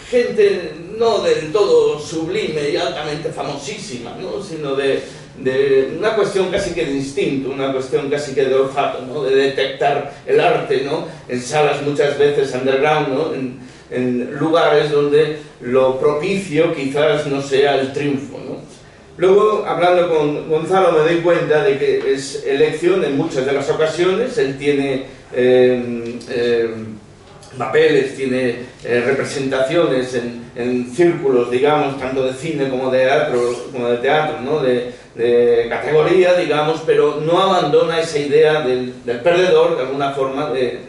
gente no del todo sublime y altamente famosísima, ¿no? Sino de una cuestión casi que de instinto, una cuestión casi que de olfato, ¿no? De detectar el arte, ¿no? En salas muchas veces underground, ¿no? En lugares donde lo propicio quizás no sea el triunfo, ¿no? Luego, hablando con Gonzalo, me doy cuenta de que es elección en muchas de las ocasiones. Él tiene papeles, tiene representaciones en círculos, digamos, tanto de cine como de teatro, ¿no? De categoría, digamos, pero no abandona esa idea del perdedor, de alguna forma, de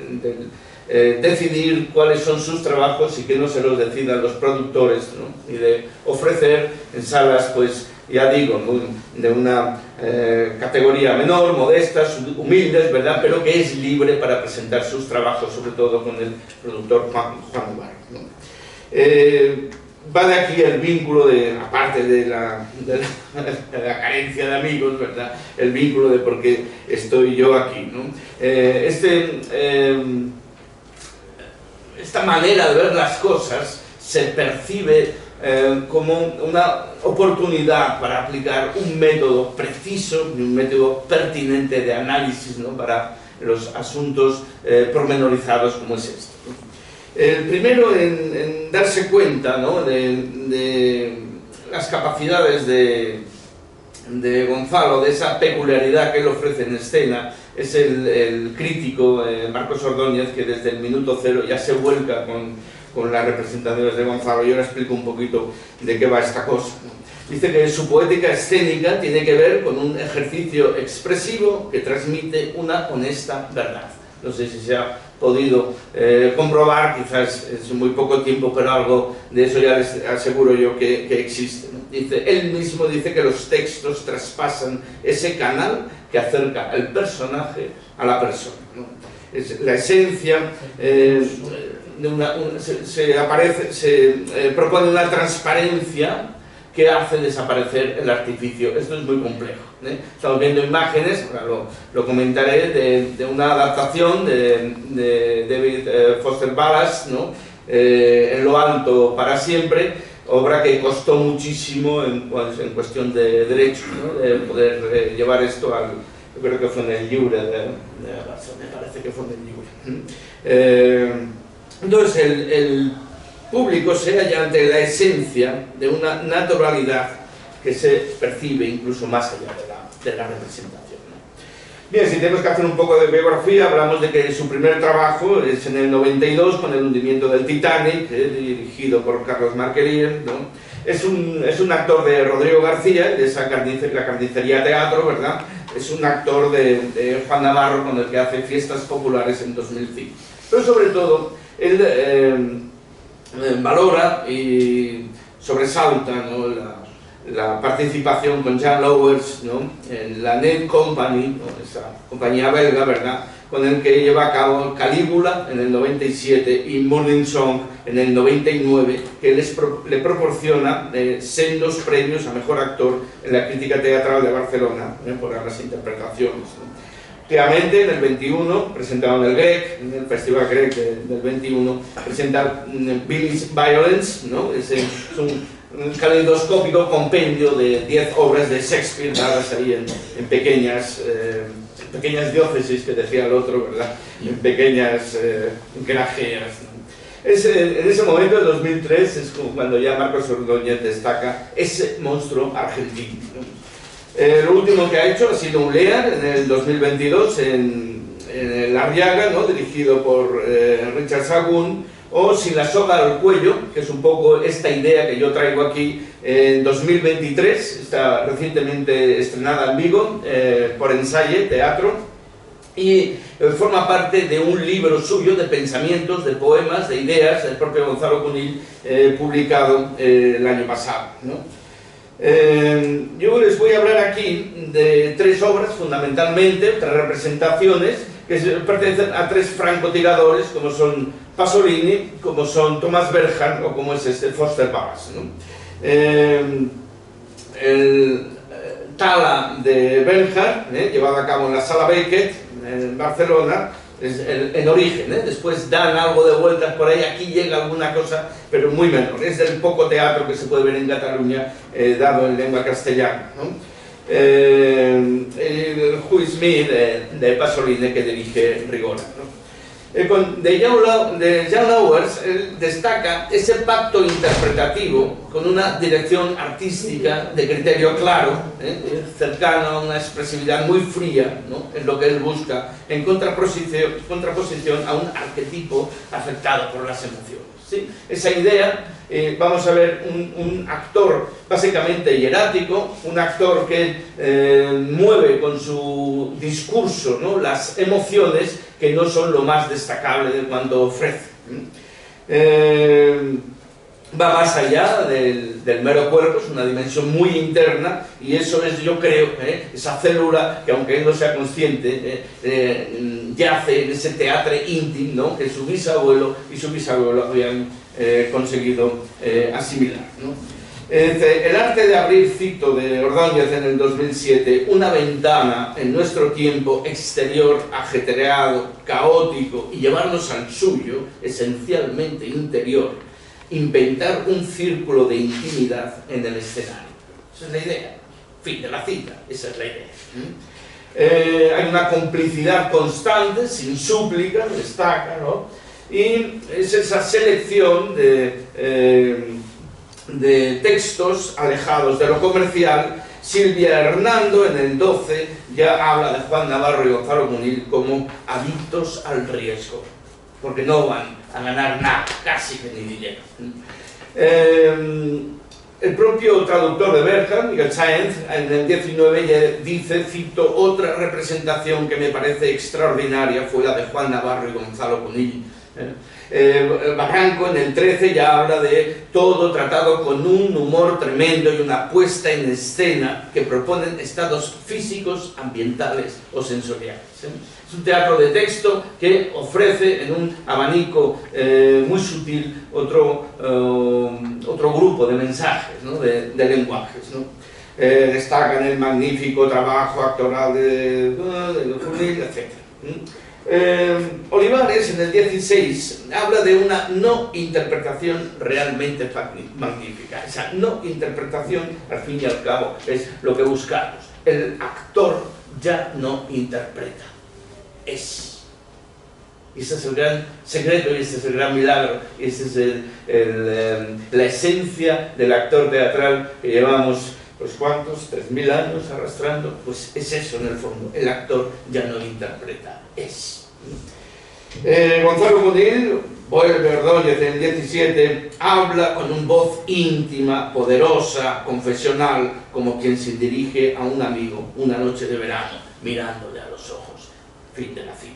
decidir cuáles son sus trabajos y que no se los decidan los productores, ¿no? Y de ofrecer en salas, pues, ya digo, de una categoría menor, modestas, humildes, ¿verdad? Pero que es libre para presentar sus trabajos, sobre todo con el productor Juan Ubar, ¿no? Va de aquí el vínculo, aparte de la carencia de amigos, ¿verdad? El vínculo de por qué estoy yo aquí, ¿no? Esta manera de ver las cosas se percibe como una oportunidad para aplicar un método preciso y un método pertinente de análisis, ¿no? Para los asuntos pormenorizados como es este, ¿no? El primero en darse cuenta, ¿no? de las capacidades de Gonzalo, de esa peculiaridad que él ofrece en escena, es el crítico Marcos Ordóñez, que desde el minuto cero ya se vuelca con las representaciones de Gonzalo. Yo ahora explico un poquito de qué va esta cosa, ¿no? Dice que su poética escénica tiene que ver con un ejercicio expresivo que transmite una honesta verdad. No sé si se ha podido comprobar, quizás es muy poco tiempo, pero algo de eso ya les aseguro yo que existe, ¿no? Dice, él mismo dice que los textos traspasan ese canal que acerca el personaje a la persona, ¿no? Es la esencia se propone una transparencia que hace desaparecer el artificio. Esto es muy complejo, ¿eh? Estamos viendo imágenes, ahora lo comentaré, de una adaptación de David Foster Wallace, ¿no? En lo alto para siempre, obra que costó muchísimo en cuestión de derechos, ¿no? De poder llevar esto yo creo que fue en el Lliure me parece que fue en el Lliure. Entonces el público se halla ante la esencia de una naturalidad que se percibe incluso más allá de la representación, ¿no? Bien, si tenemos que hacer un poco de biografía, hablamos de que su primer trabajo es en el 92 con el hundimiento del Titanic, dirigido por Carlos Marquerier, ¿no? Es un actor de Rodrigo García, de la Carnicería Teatro, ¿verdad? Es un actor de Juan Navarro, con el que hace Fiestas Populares en 2005. Pero sobre todo, él valora y sobresalta, ¿no? la participación con Jan Lowers, ¿no? En la Net Company, ¿no? Esa compañía belga, ¿verdad? con el que lleva a cabo Calígula en el 97 y Morning Song en el 99, que le proporciona sendos premios a Mejor Actor en la Crítica Teatral de Barcelona por las interpretaciones. Últimamente, en el 21, presentaron el Grec, en el Festival Grec del 21, presenta Billy's Violence, ¿no? Es un caleidoscópico compendio de 10 obras de Shakespeare dadas ahí en pequeñas diócesis, que decía el otro, ¿verdad? En pequeñas grajeas, ¿no? En ese momento, en 2003, es cuando ya Marcos Ordóñez destaca ese monstruo argentino, ¿no? Lo último que ha hecho ha sido un Lear en el 2022 en el Arriaga, ¿no? Dirigido por Richard Sagún, o Sin la soga al cuello, que es un poco esta idea que yo traigo aquí, en 2023, está recientemente estrenada en Vigo por Ensaye Teatro, y forma parte de un libro suyo de pensamientos, de poemas, de ideas, del propio Gonzalo Cunill, publicado el año pasado, ¿no? Yo les voy a hablar aquí de 3 obras, fundamentalmente, 3 representaciones, que pertenecen a 3 francotiradores, como son Pasolini, como son Thomas Berhan o como es Foster Wallace, ¿no? El Tala de Bernhard, llevado a cabo en la Sala Beckett, en Barcelona, es en origen, después dan algo de vueltas por ahí, aquí llega alguna cosa, pero muy menor. Es del poco teatro que se puede ver en Cataluña, dado en lengua castellana, ¿no? El Who is Me de Pasolini, que dirige Rigora, ¿no? De Jan Lauwers, él destaca ese pacto interpretativo con una dirección artística de criterio claro, cercano a una expresividad muy fría, ¿no? En lo que él busca, en contraposición a un arquetipo afectado por las emociones, ¿sí? Esa idea, vamos a ver un actor básicamente hierático, un actor que mueve con su discurso, ¿no? Las emociones, que no son lo más destacable de cuanto ofrece. Va más allá del mero cuerpo, es una dimensión muy interna, y eso es, yo creo, esa célula que, aunque él no sea consciente, yace en ese teatro íntimo, ¿no? Que su bisabuelo y su bisabuelo habían conseguido asimilar, ¿no? El arte de abrir, cito de Ordóñez en el 2007, una ventana en nuestro tiempo exterior, ajetreado, caótico, y llevarnos al suyo, esencialmente interior, inventar un círculo de intimidad en el escenario. Esa es la idea. Fin de la cita, esa es la idea. Hay una complicidad constante, sin súplica, destaca, ¿no? Y es esa selección de textos alejados de lo comercial. Silvia Hernando en el 12 ya habla de Juan Navarro y Gonzalo Cunill como adictos al riesgo, porque no van a ganar nada, casi que ni dinero. El propio traductor de Berhan, Miguel Sáenz, en el 19 ya dice, cito, otra representación que me parece extraordinaria fue la de Juan Navarro y Gonzalo Cunill. Barranco en el 13 ya habla de todo tratado con un humor tremendo y una puesta en escena que proponen estados físicos, ambientales o sensoriales. Es un teatro de texto que ofrece en un abanico muy sutil otro grupo de mensajes, ¿no? de lenguajes, ¿no? Destacan el magnífico trabajo actoral de Cunill, etc. Olivares en el 16 habla de una no interpretación realmente magnífica. Esa no interpretación, al fin y al cabo, es lo que buscamos. El actor ya no interpreta, es. Y ese es el gran secreto, y ese es el gran milagro, y esa es la esencia del actor teatral que llevamos, pues ¿cuántos? 3.000 años arrastrando. Pues es eso en el fondo, el actor ya no interpreta, es. Gonzalo Cunill, vuelve Ordóñez en el 17, habla con una voz íntima, poderosa, confesional, como quien se dirige a un amigo una noche de verano, mirándole a los ojos. Fin de la cita.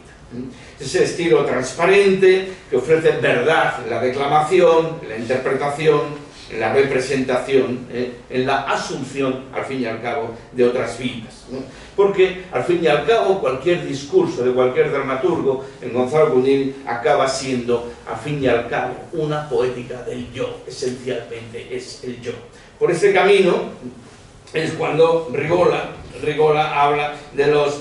Ese estilo transparente que ofrece verdad en la declamación, en la interpretación, en la representación, en la asunción, al fin y al cabo, de otras vidas, ¿no? Porque, al fin y al cabo, cualquier discurso de cualquier dramaturgo en Gonzalo Cunil acaba siendo, al fin y al cabo, una poética del yo, esencialmente es el yo. Por ese camino es cuando Rigola habla de los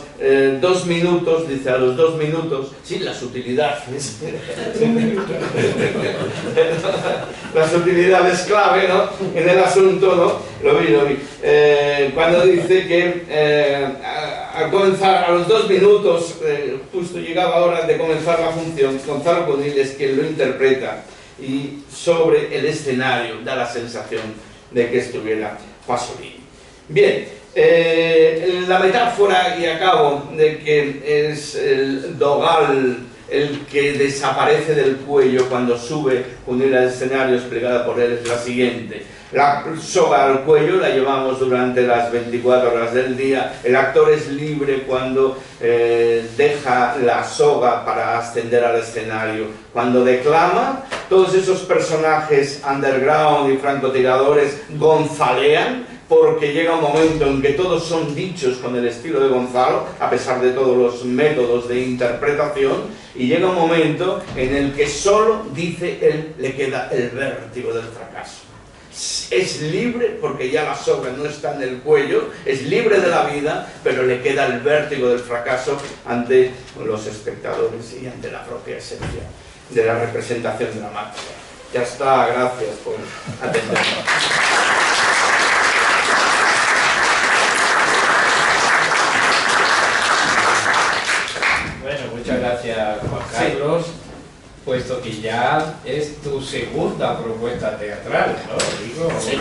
2 minutos, dice a los 2 minutos, sí, la sutilidad, la sutilidad es clave, ¿no?, en el asunto, ¿no? Lo vi. Cuando dice que al comenzar, a los 2 minutos, justo llegaba hora de comenzar la función, Gonzalo Cunil es quien lo interpreta, y sobre el escenario da la sensación de que estuviera Pasolini. Bien, la metáfora, y acabo, de que es el dogal el que desaparece del cuello cuando sube Cunil al escenario, explicada por él, es la siguiente. La soga al cuello la llevamos durante las 24 horas del día. El actor es libre cuando deja la soga para ascender al escenario. Cuando declama, todos esos personajes underground y francotiradores gonzalean, porque llega un momento en que todos son dichos con el estilo de Gonzalo, a pesar de todos los métodos de interpretación, y llega un momento en el que solo, dice él, le queda el vértigo del fracaso. Es libre porque ya la soga no está en el cuello, es libre de la vida, pero le queda el vértigo del fracaso ante los espectadores y ante la propia esencia de la representación dramática. Ya está, gracias por atendernos. Bueno, muchas gracias, Juan Carlos, puesto que ya es tu segunda propuesta teatral, ¿no? Digo, Sí.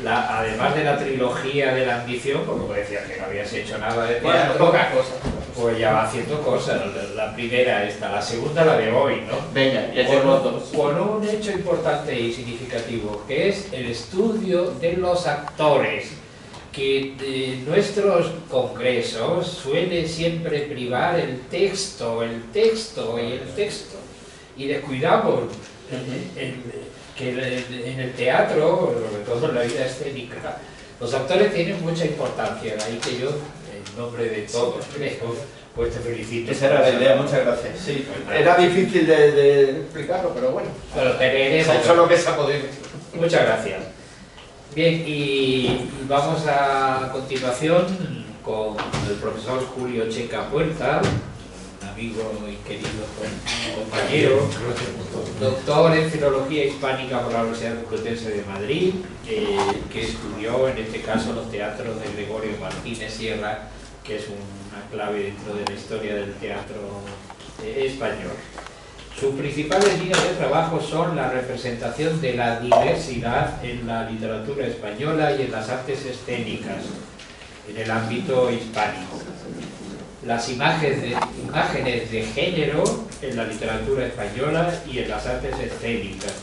Además de la trilogía de la ambición, como decías que no habías hecho nada de Bueno, teatro, pocas cosas. pues ya va haciendo cosas. La primera esta, la segunda la de hoy, ¿no? Venga, ya tengo dos. Con un hecho importante y significativo, que es el estudio de los actores, que en nuestros congresos suele siempre privar el texto, y descuidamos que en el teatro, sobre todo en la vida escénica, los actores tienen mucha importancia, ahí que yo, en nombre de todos, creo, pues te felicito. Esa era la idea, muchas gracias. Sí, era difícil de explicarlo, pero bueno. Pero tener Se ha hecho lo que se ha podido. Muchas gracias. Bien, y vamos a continuación con el profesor Julio Checa Puerta, un amigo y querido compañero, doctor en Filología Hispánica por la Universidad Complutense de Madrid, que estudió en este caso los teatros de Gregorio Martínez Sierra, que es una clave dentro de la historia del teatro español. Sus principales líneas de trabajo son la representación de la diversidad en la literatura española y en las artes escénicas, en el ámbito hispánico. Las imágenes de género en la literatura española y en las artes escénicas,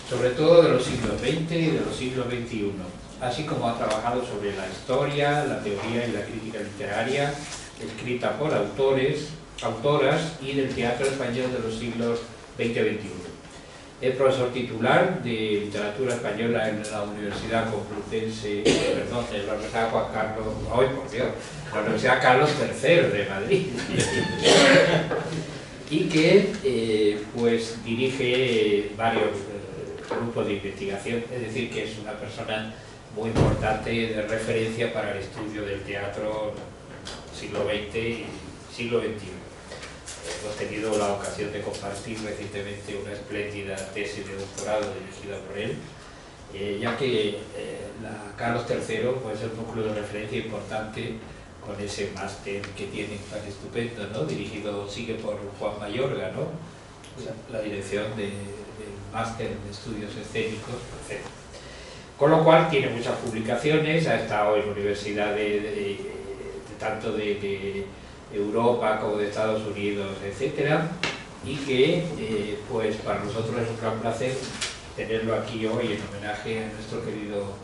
sobre todo de los siglos XX y de los siglos XXI, así como ha trabajado sobre la historia, la teoría y la crítica literaria, escrita por autoras y del teatro español de los siglos XX y XXI. Es profesor titular de literatura española en la Universidad Complutense, perdón, en la Universidad Juan Carlos, hoy por Dios, la Universidad Carlos III de Madrid, y que pues dirige varios grupos de investigación, es decir, que es una persona muy importante de referencia para el estudio del teatro siglo XX y siglo XXI. Hemos tenido la ocasión de compartir recientemente una espléndida tesis de doctorado dirigida por él, ya que la Carlos III pues, es un núcleo de referencia importante con ese máster que tiene tan estupendo, ¿no? Sigue por Juan Mayorga, ¿no? La dirección del máster de estudios escénicos, etc. Con lo cual tiene muchas publicaciones, ha estado en universidades tanto de Europa como de Estados Unidos, etcétera, y que pues para nosotros es un gran placer tenerlo aquí hoy en homenaje a nuestro querido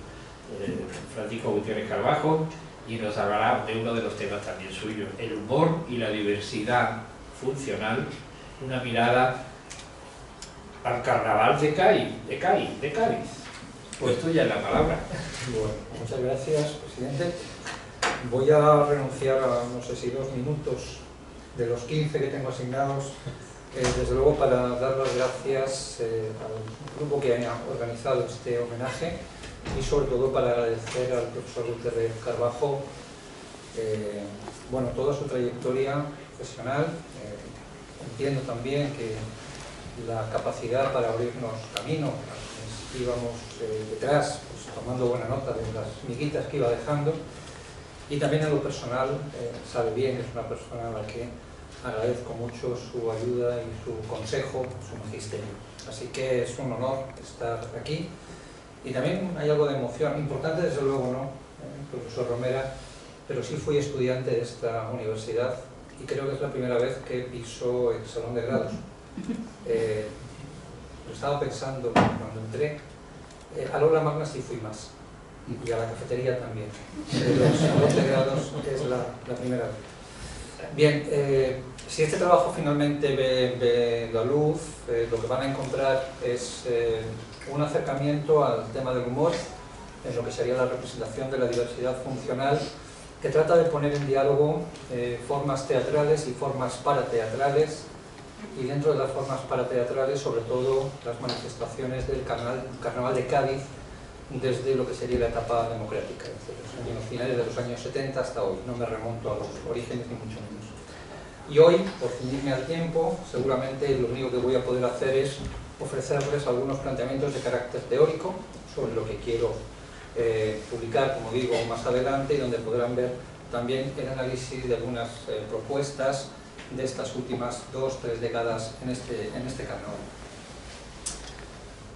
Francisco Gutiérrez Carbajo, y nos hablará de uno de los temas también suyos, el humor y la diversidad funcional, una mirada al carnaval de Cádiz. Pues tuya es la palabra. Bueno, muchas gracias, presidente. Voy a renunciar a, no sé si 2 minutos de los 15 que tengo asignados, desde luego para dar las gracias al grupo que ha organizado este homenaje y sobre todo para agradecer al profesor Gutiérrez Carbajo bueno, toda su trayectoria profesional. Entiendo también que la capacidad para abrirnos camino, íbamos detrás, pues, tomando buena nota de las miguitas que iba dejando, y también en lo personal sabe bien, es una persona a la que agradezco mucho su ayuda y su consejo, su magisterio. Así que es un honor estar aquí y también hay algo de emoción, importante desde luego no, profesor Romera, pero sí fui estudiante de esta universidad y creo que es la primera vez que piso el salón de grados. Lo estaba pensando cuando entré, al aula magna sí fui más, y a la cafetería también. Los salones de grados es la primera vez. Bien, si este trabajo finalmente ve la luz, lo que van a encontrar es un acercamiento al tema del humor, en lo que sería la representación de la diversidad funcional, que trata de poner en diálogo formas teatrales y formas parateatrales, y dentro de las formas parateatrales, sobre todo, las manifestaciones del Carnaval de Cádiz, desde lo que sería la etapa democrática, desde los años finales de los años 70 hasta hoy. No me remonto a los orígenes ni mucho menos. Y hoy, por ceñirme al tiempo, seguramente lo único que voy a poder hacer es ofrecerles algunos planteamientos de carácter teórico sobre lo que quiero publicar, como digo, más adelante, y donde podrán ver también el análisis de algunas propuestas de estas últimas 2-3 décadas en este carnaval.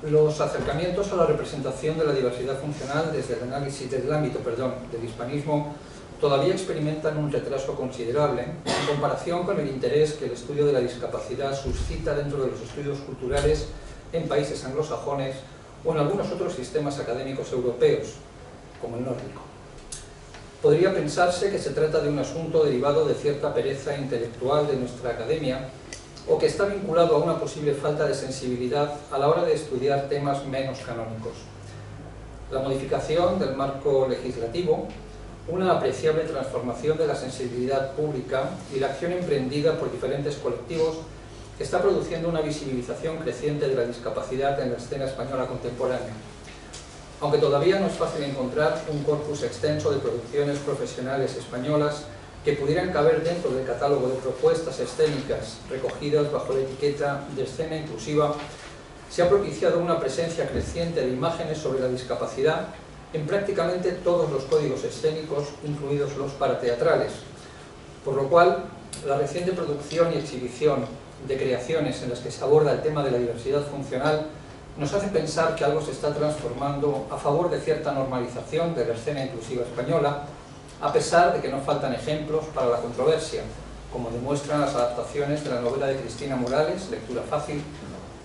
Los acercamientos a la representación de la diversidad funcional desde el análisis del ámbito del hispanismo todavía experimentan un retraso considerable en comparación con el interés que el estudio de la discapacidad suscita dentro de los estudios culturales en países anglosajones o en algunos otros sistemas académicos europeos, como el nórdico. Podría pensarse que se trata de un asunto derivado de cierta pereza intelectual de nuestra academia o que está vinculado a una posible falta de sensibilidad a la hora de estudiar temas menos canónicos. La modificación del marco legislativo, una apreciable transformación de la sensibilidad pública y la acción emprendida por diferentes colectivos está produciendo una visibilización creciente de la discapacidad en la escena española contemporánea. Aunque todavía no es fácil encontrar un corpus extenso de producciones profesionales españolas que pudieran caber dentro del catálogo de propuestas escénicas recogidas bajo la etiqueta de escena inclusiva, se ha propiciado una presencia creciente de imágenes sobre la discapacidad en prácticamente todos los códigos escénicos, incluidos los parateatrales, por lo cual la reciente producción y exhibición de creaciones en las que se aborda el tema de la diversidad funcional nos hace pensar que algo se está transformando a favor de cierta normalización de la escena inclusiva española, a pesar de que no faltan ejemplos para la controversia, como demuestran las adaptaciones de la novela de Cristina Morales, lectura fácil,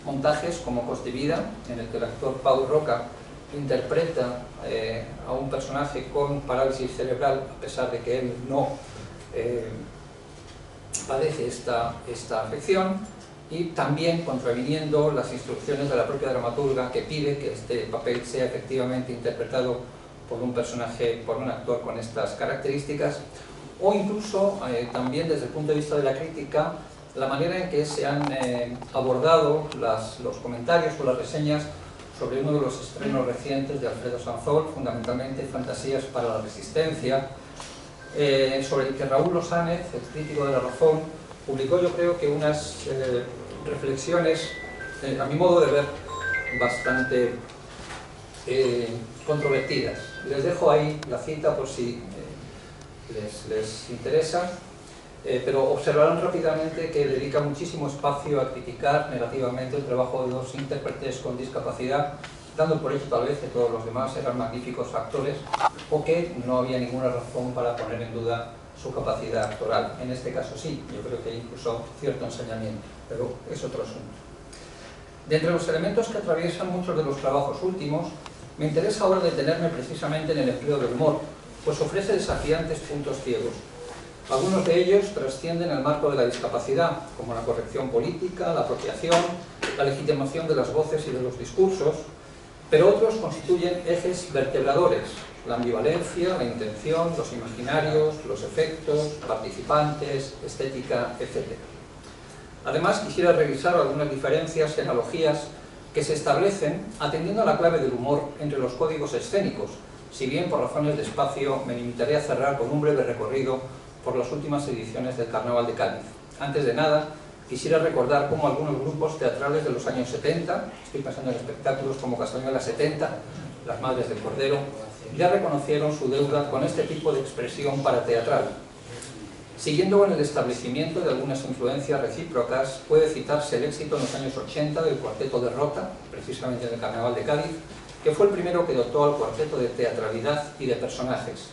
montajes como Coste Vida, en el que el actor Pau Roca interpreta a un personaje con parálisis cerebral, a pesar de que él no padece esta afección, y también contraviniendo las instrucciones de la propia dramaturga, que pide que este papel sea efectivamente interpretado por un personaje, por un actor con estas características, o incluso también desde el punto de vista de la crítica, la manera en que se han abordado los comentarios o las reseñas sobre uno de los estrenos recientes de Alfredo Sanzol, fundamentalmente Fantasías para la Resistencia, sobre el que Raúl Losánez, el crítico de La Razón, publicó, yo creo que unas reflexiones, a mi modo de ver, bastante controvertidas. Les dejo ahí la cita por si les interesa, pero observarán rápidamente que dedica muchísimo espacio a criticar negativamente el trabajo de dos intérpretes con discapacidad, dando por hecho tal vez que todos los demás eran magníficos actores o que no había ninguna razón para poner en duda su capacidad actoral. En este caso sí, yo creo que hay incluso cierto ensañamiento, pero es otro asunto. De entre los elementos que atraviesan muchos de los trabajos últimos, me interesa ahora detenerme precisamente en el empleo del humor, pues ofrece desafiantes puntos ciegos. Algunos de ellos trascienden el marco de la discapacidad, como la corrección política, la apropiación, la legitimación de las voces y de los discursos, pero otros constituyen ejes vertebradores: la ambivalencia, la intención, los imaginarios, los efectos, participantes, estética, etc. Además, quisiera revisar algunas diferencias y analogías que se establecen atendiendo a la clave del humor entre los códigos escénicos, si bien por razones de espacio me limitaré a cerrar con un breve recorrido por las últimas ediciones del Carnaval de Cádiz. Antes de nada, quisiera recordar cómo algunos grupos teatrales de los años 70, estoy pensando en espectáculos como Castañuela 70, Las Madres del Cordero, ya reconocieron su deuda con este tipo de expresión parateatral. Siguiendo con el establecimiento de algunas influencias recíprocas, puede citarse el éxito en los años 80 del Cuarteto de Rota, precisamente en el Carnaval de Cádiz, que fue el primero que dotó al cuarteto de teatralidad y de personajes,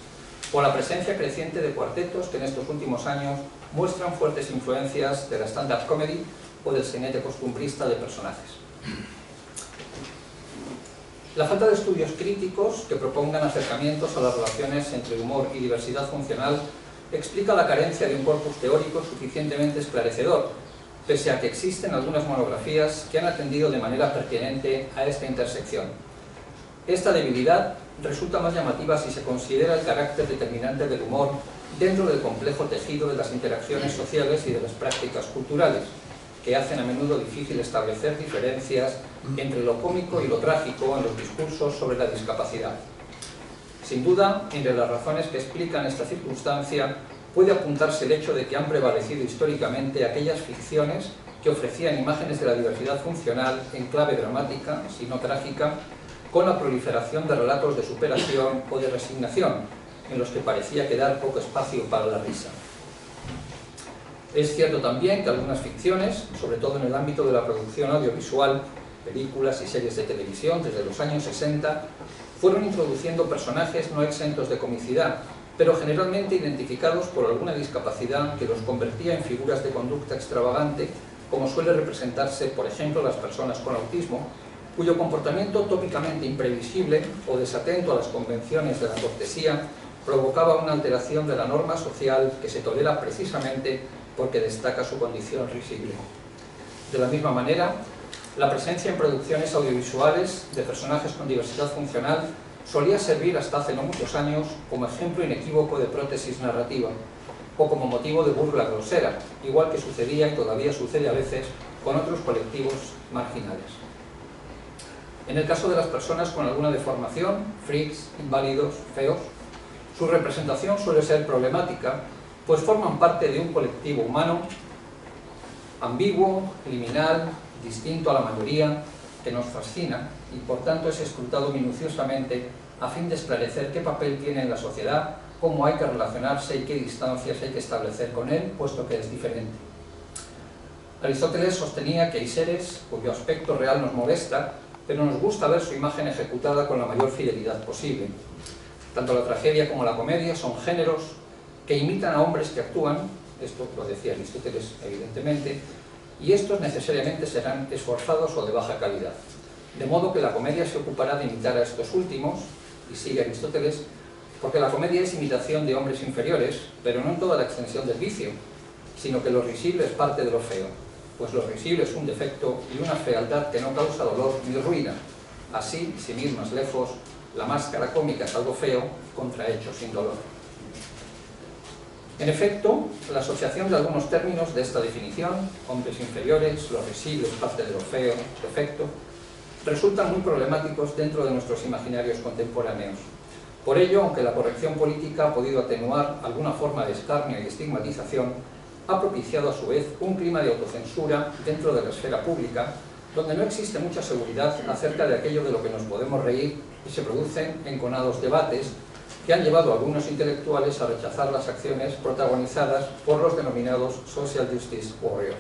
o la presencia creciente de cuartetos que en estos últimos años muestran fuertes influencias de la stand-up comedy o del sainete costumbrista de personajes. La falta de estudios críticos que propongan acercamientos a las relaciones entre humor y diversidad funcional explica la carencia de un corpus teórico suficientemente esclarecedor, pese a que existen algunas monografías que han atendido de manera pertinente a esta intersección. Esta debilidad resulta más llamativa si se considera el carácter determinante del humor dentro del complejo tejido de las interacciones sociales y de las prácticas culturales, que hacen a menudo difícil establecer diferencias entre lo cómico y lo trágico en los discursos sobre la discapacidad. Sin duda, entre las razones que explican esta circunstancia, puede apuntarse el hecho de que han prevalecido históricamente aquellas ficciones que ofrecían imágenes de la diversidad funcional en clave dramática, si no trágica, con la proliferación de relatos de superación o de resignación, en los que parecía quedar poco espacio para la risa. Es cierto también que algunas ficciones, sobre todo en el ámbito de la producción audiovisual, películas y series de televisión desde los años 60, fueron introduciendo personajes no exentos de comicidad, pero generalmente identificados por alguna discapacidad que los convertía en figuras de conducta extravagante, como suele representarse, por ejemplo, las personas con autismo, cuyo comportamiento tópicamente imprevisible o desatento a las convenciones de la cortesía provocaba una alteración de la norma social que se tolera precisamente porque destaca su condición risible. De la misma manera, la presencia en producciones audiovisuales de personajes con diversidad funcional solía servir hasta hace no muchos años como ejemplo inequívoco de prótesis narrativa o como motivo de burla grosera, igual que sucedía y todavía sucede a veces con otros colectivos marginales. En el caso de las personas con alguna deformación, freaks, inválidos, feos, su representación suele ser problemática, pues forman parte de un colectivo humano ambiguo, liminal, distinto a la mayoría, que nos fascina y por tanto es escrutado minuciosamente a fin de esclarecer qué papel tiene en la sociedad, cómo hay que relacionarse y qué distancias hay que establecer con él, puesto que es diferente. Aristóteles sostenía que hay seres cuyo aspecto real nos molesta, pero nos gusta ver su imagen ejecutada con la mayor fidelidad posible. Tanto la tragedia como la comedia son géneros que imitan a hombres que actúan, esto lo decía Aristóteles evidentemente, y estos necesariamente serán esforzados o de baja calidad. De modo que la comedia se ocupará de imitar a estos últimos, y sigue Aristóteles, porque la comedia es imitación de hombres inferiores, pero no en toda la extensión del vicio, sino que lo risible es parte de lo feo, pues lo risible es un defecto y una fealdad que no causa dolor ni ruina. Así, sin ir más lejos, la máscara cómica es algo feo, contrahecho sin dolor. En efecto, la asociación de algunos términos de esta definición, hombres inferiores, lo risible es parte de lo feo, defecto, resultan muy problemáticos dentro de nuestros imaginarios contemporáneos. Por ello, aunque la corrección política ha podido atenuar alguna forma de escarnio y estigmatización, ha propiciado a su vez un clima de autocensura dentro de la esfera pública, donde no existe mucha seguridad acerca de aquello de lo que nos podemos reír y se producen enconados debates que han llevado a algunos intelectuales a rechazar las acciones protagonizadas por los denominados Social Justice Warriors.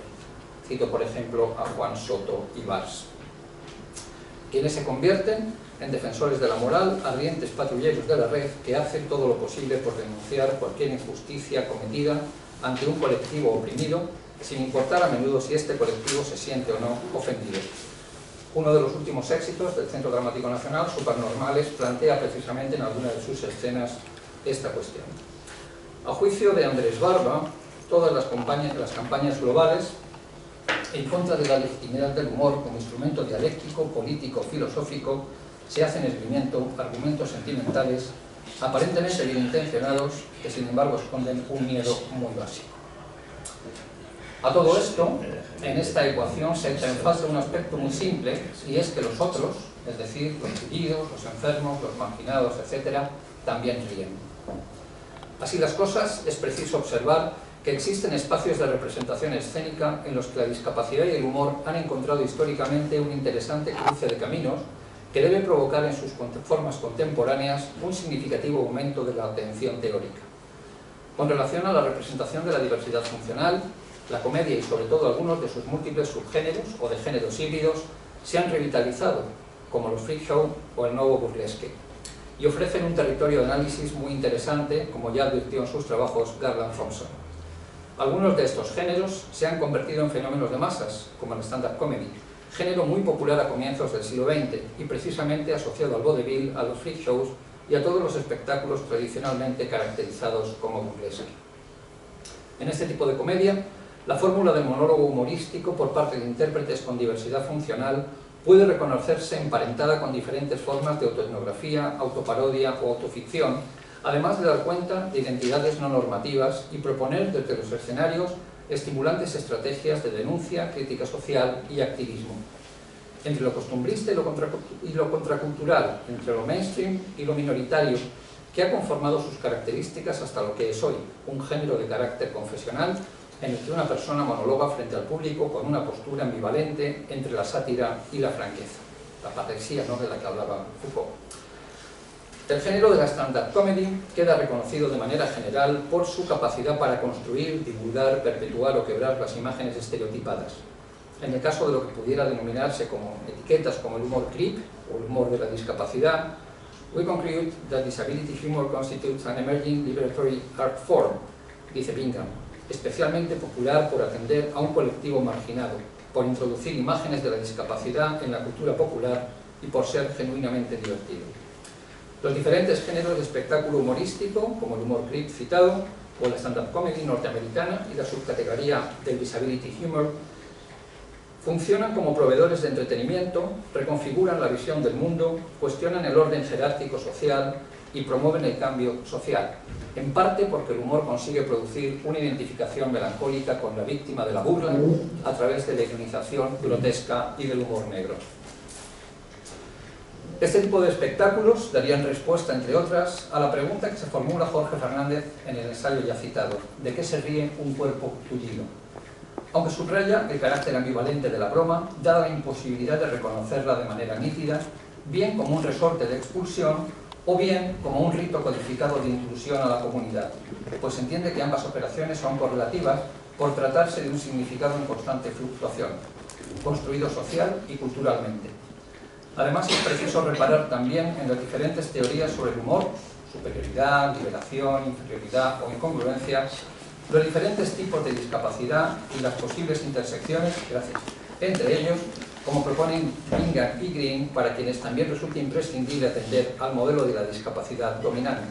Cito, por ejemplo, a Juan Soto y Valls, quienes se convierten en defensores de la moral, ardientes patrulleros de la red que hacen todo lo posible por denunciar cualquier injusticia cometida ante un colectivo oprimido, sin importar a menudo si este colectivo se siente o no ofendido. Uno de los últimos éxitos del Centro Dramático Nacional, Supernormales, plantea precisamente en alguna de sus escenas esta cuestión. A juicio de Andrés Barba, todas las campañas globales en contra de la legitimidad del humor como instrumento dialéctico, político, filosófico, se hacen esgrimiendo argumentos sentimentales aparentemente bien intencionados que sin embargo esconden un miedo muy básico. A todo esto, en esta ecuación se echa en falta un aspecto muy simple, y es que los otros, es decir, los tullidos, los enfermos, los marginados, etc., también ríen. Así las cosas, es preciso observar que existen espacios de representación escénica en los que la discapacidad y el humor han encontrado históricamente un interesante cruce de caminos que debe provocar en sus formas contemporáneas un significativo aumento de la atención teórica. Con relación a la representación de la diversidad funcional, la comedia y sobre todo algunos de sus múltiples subgéneros o de géneros híbridos se han revitalizado, como los freak show o el nuevo burlesque, y ofrecen un territorio de análisis muy interesante, como ya advirtió en sus trabajos Garland Thompson. Algunos de estos géneros se han convertido en fenómenos de masas, como el stand-up comedy, género muy popular a comienzos del siglo XX y precisamente asociado al vaudeville, a los freak shows y a todos los espectáculos tradicionalmente caracterizados como burlesque. En este tipo de comedia, la fórmula del monólogo humorístico por parte de intérpretes con diversidad funcional puede reconocerse emparentada con diferentes formas de autoetnografía, autoparodia o autoficción, además de dar cuenta de identidades no normativas y proponer desde los escenarios estimulantes estrategias de denuncia, crítica social y activismo. Entre lo costumbrista y lo contracultural, entre lo mainstream y lo minoritario, que ha conformado sus características hasta lo que es hoy, un género de carácter confesional en el que una persona monologa frente al público con una postura ambivalente entre la sátira y la franqueza, la parresía, ¿no?, de la que hablaba Foucault. El género de la stand-up comedy queda reconocido de manera general por su capacidad para construir, divulgar, perpetuar o quebrar las imágenes estereotipadas. En el caso de lo que pudiera denominarse como etiquetas como el humor creep o el humor de la discapacidad, we conclude that disability humor constitutes an emerging liberatory art form, dice Bingham, especialmente popular por atender a un colectivo marginado, por introducir imágenes de la discapacidad en la cultura popular y por ser genuinamente divertido. Los diferentes géneros de espectáculo humorístico, como el humor creep citado, o la stand-up comedy norteamericana y la subcategoría del disability humor, funcionan como proveedores de entretenimiento, reconfiguran la visión del mundo, cuestionan el orden jerárquico social y promueven el cambio social, en parte porque el humor consigue producir una identificación melancólica con la víctima de la burla a través de la ironización grotesca y del humor negro. Este tipo de espectáculos darían respuesta, entre otras, a la pregunta que se formula Jorge Fernández en el ensayo ya citado: ¿de qué se ríe un cuerpo tullido? Aunque subraya el carácter ambivalente de la broma, dada la imposibilidad de reconocerla de manera nítida, bien como un resorte de expulsión o bien como un rito codificado de inclusión a la comunidad, pues se entiende que ambas operaciones son correlativas por tratarse de un significado en constante fluctuación, construido social y culturalmente. Además, es preciso reparar también en las diferentes teorías sobre el humor, superioridad, liberación, inferioridad o incongruencia, los diferentes tipos de discapacidad y las posibles intersecciones, entre ellos, como proponen Bingham y Green, para quienes también resulta imprescindible atender al modelo de la discapacidad dominante.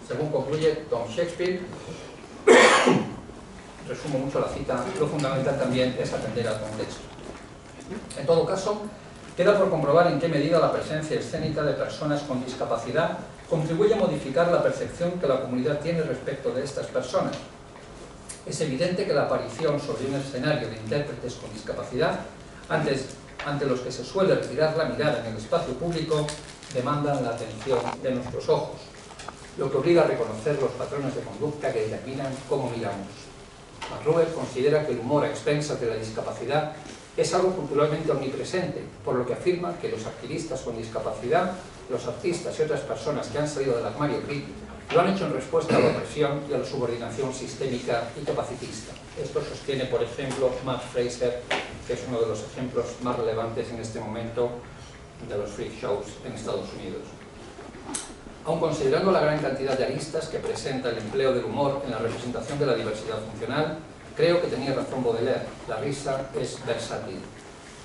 Según concluye Tom Shakespeare, resumo mucho la cita, lo fundamental también es atender al contexto. En todo caso, queda por comprobar en qué medida la presencia escénica de personas con discapacidad contribuye a modificar la percepción que la comunidad tiene respecto de estas personas. Es evidente que la aparición sobre un escenario de intérpretes con discapacidad, ante los que se suele retirar la mirada en el espacio público, demandan la atención de nuestros ojos, lo que obliga a reconocer los patrones de conducta que determinan cómo miramos. McRuber considera que el humor a expensas de la discapacidad es algo culturalmente omnipresente, por lo que afirma que los activistas con discapacidad, los artistas y otras personas que han salido del armario creep lo han hecho en respuesta a la opresión y a la subordinación sistémica y capacitista. Esto sostiene, por ejemplo, Matt Fraser, que es uno de los ejemplos más relevantes en este momento de los freak shows en Estados Unidos. Aun considerando la gran cantidad de aristas que presenta el empleo del humor en la representación de la diversidad funcional, creo que tenía razón Baudelaire: la risa es versátil.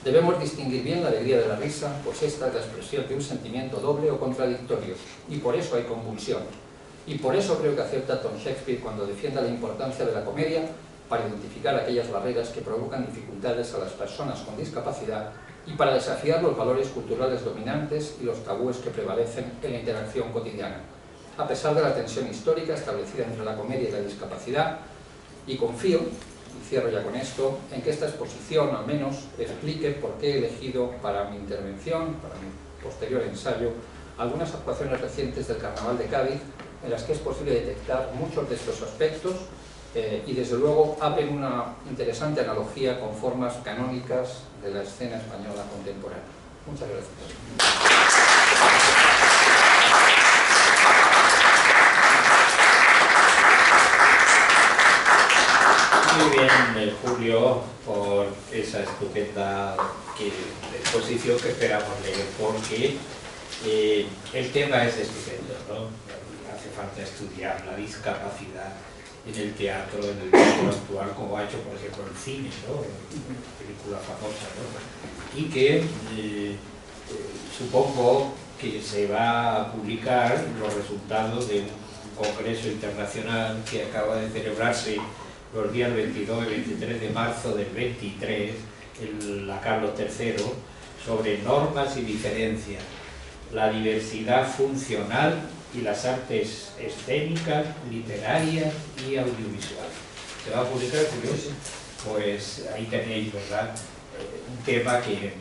Debemos distinguir bien la alegría de la risa, pues esta es la expresión de un sentimiento doble o contradictorio, y por eso hay convulsión. Y por eso creo que acepta Tom Shakespeare cuando defienda la importancia de la comedia para identificar aquellas barreras que provocan dificultades a las personas con discapacidad y para desafiar los valores culturales dominantes y los tabúes que prevalecen en la interacción cotidiana, a pesar de la tensión histórica establecida entre la comedia y la discapacidad, y confío, y cierro ya con esto, en que esta exposición al menos explique por qué he elegido para mi intervención, para mi posterior ensayo, algunas actuaciones recientes del Carnaval de Cádiz en las que es posible detectar muchos de estos aspectos y desde luego abren una interesante analogía con formas canónicas de la escena española contemporánea. Muchas gracias. Muy bien, Julio, por esa estupenda exposición que esperamos leer, porque el tema es estupendo, ¿no? Hace falta estudiar la discapacidad en el teatro actual, como ha hecho, por ejemplo, el cine, ¿no? Una película famosa, ¿no? Y que supongo que se va a publicar los resultados de un congreso internacional que acaba de celebrarse los días 22 y 23 de marzo del 23 en la Carlos III, sobre normas y diferencias, la diversidad funcional y las artes escénicas, literarias y audiovisuales. ¿Se va a publicar, Julio? Pues ahí tenéis, ¿verdad? Un tema que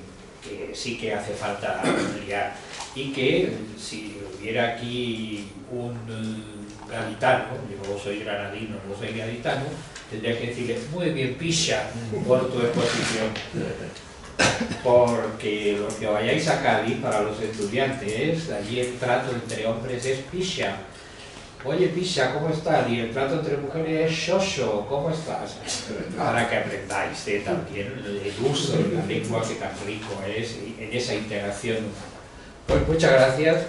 sí que hace falta ampliar y que si hubiera aquí un gaditano, yo soy granadino, no soy gaditano, tendría que decirle, muy bien, picha, por tu exposición. Porque los que vayáis a Cádiz, para los estudiantes, allí el trato entre hombres es picha. Oye, picha, ¿cómo estás? Y el trato entre mujeres es shosho, ¿cómo estás? Para que aprendáis también el uso de la lengua que tan rico es en esa interacción humana. Pues muchas gracias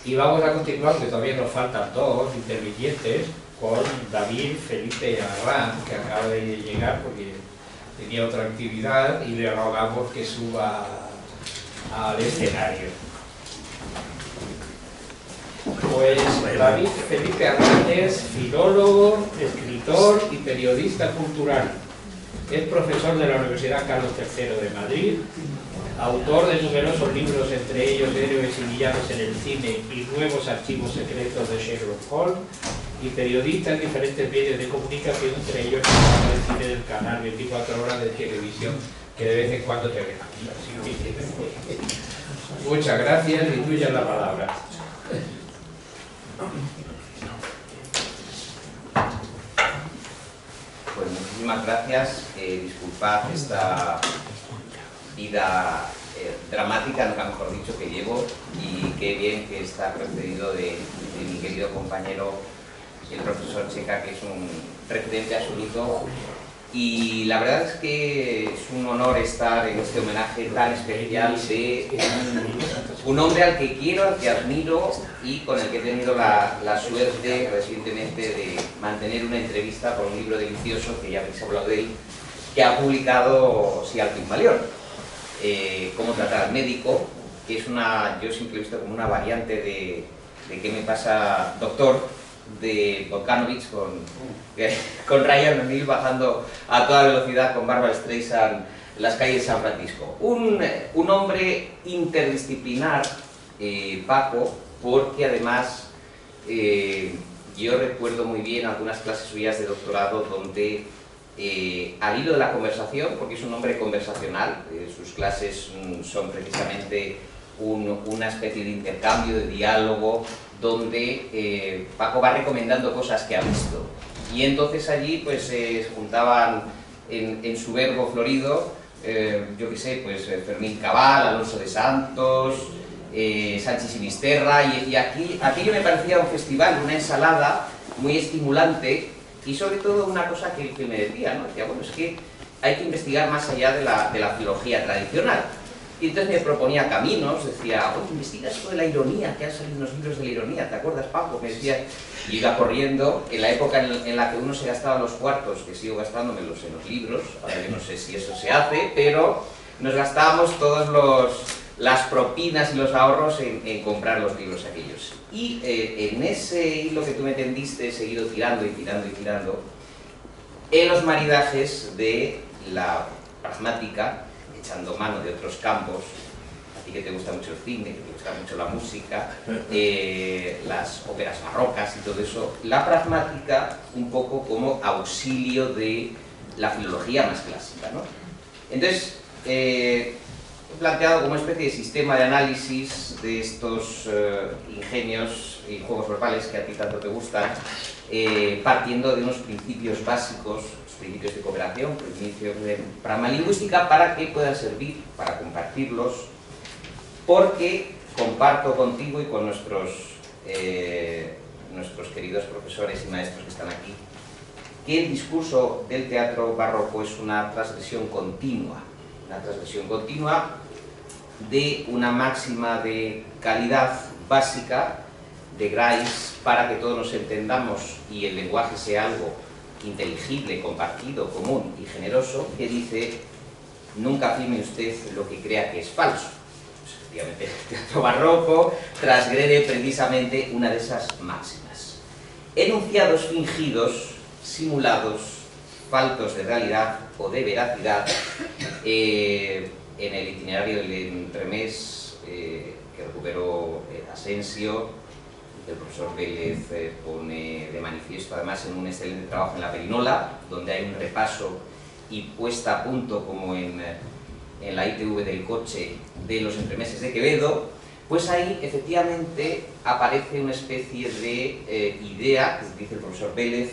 y vamos a continuar, que todavía nos faltan dos intervinientes, con David Felipe Arrán, que acaba de llegar porque tenía otra actividad y le rogamos que suba al escenario. Pues David Felipe Arrán es filólogo, escritor y periodista cultural. Es profesor de la Universidad Carlos III de Madrid, autor de numerosos libros, entre ellos Héroes y Villanos en el cine y Nuevos archivos secretos de Sherlock Holmes, y periodista en diferentes medios de comunicación, entre ellos el programa de cine del canal 24 horas de televisión, que de vez en cuando te vemos. Muchas gracias y tuya la palabra. Pues muchísimas gracias. Disculpad esta vida dramática, nunca mejor dicho, que llevo, y qué bien que está precedido de mi querido compañero el profesor Checa, que es un referente absoluto, y la verdad es que es un honor estar en este homenaje tan especial de un hombre al que quiero, al que admiro y con el que he tenido la suerte recientemente de mantener una entrevista por un libro delicioso, que ya habéis hablado de él, que ha publicado Sigal Pigmalión, Cómo tratar al médico, que es una, yo siempre he visto como una variante de ¿Qué me pasa, doctor?, de Volkanovich con Ryan O'Neill bajando a toda velocidad con Barbra Streisand las calles de San Francisco. Un hombre interdisciplinar, Paco, porque además yo recuerdo muy bien algunas clases suyas de doctorado donde al hilo de la conversación, porque es un hombre conversacional, sus clases son precisamente una especie de intercambio, de diálogo, donde Paco va recomendando cosas que ha visto, y entonces allí pues se juntaban en su verbo florido, yo qué sé, pues Fermín Cabal, Alonso de Santos, Sánchez y Misterra, y aquello me parecía un festival, una ensalada muy estimulante, y sobre todo una cosa que me decía, ¿no? Decía, bueno, es que hay que investigar más allá de la filología tradicional. Y entonces me proponía caminos, decía, oye, investiga esto de la ironía, que han salido unos libros de la ironía, ¿te acuerdas, Paco? Me decía, y iba corriendo, en la época en la que uno se gastaba los cuartos, que sigo gastándomelos en los libros, ahora yo no sé si eso se hace, pero nos gastábamos todas las propinas y los ahorros en comprar los libros aquellos. Y en ese hilo que tú me tendiste, he seguido tirando y tirando y tirando, en los maridajes de la pragmática, echando mano de otros campos, a ti que te gusta mucho el cine, que te gusta mucho la música, las óperas barrocas y todo eso, la pragmática un poco como auxilio de la filología más clásica, ¿no? Entonces, he planteado como una especie de sistema de análisis de estos ingenios y juegos verbales que a ti tanto te gustan, partiendo de unos principios básicos, los principios de cooperación, principios de pragma lingüística, para que puedan servir para compartirlos, porque comparto contigo y con nuestros queridos profesores y maestros que están aquí, que el discurso del teatro barroco es una transgresión continua de una máxima de calidad básica de Grice para que todos nos entendamos y el lenguaje sea algo inteligible, compartido, común y generoso, que dice: nunca afirme usted lo que crea que es falso. Pues, efectivamente, el teatro barroco transgrede precisamente una de esas máximas. Enunciados fingidos, simulados, faltos de realidad o de veracidad, en el itinerario del entremés que recuperó Asensio, el profesor Vélez pone de manifiesto, además, en un excelente trabajo en la Perinola, donde hay un repaso y puesta a punto, como en la ITV del coche, de los entremeses de Quevedo, pues ahí efectivamente aparece una especie de idea, que dice el profesor Vélez,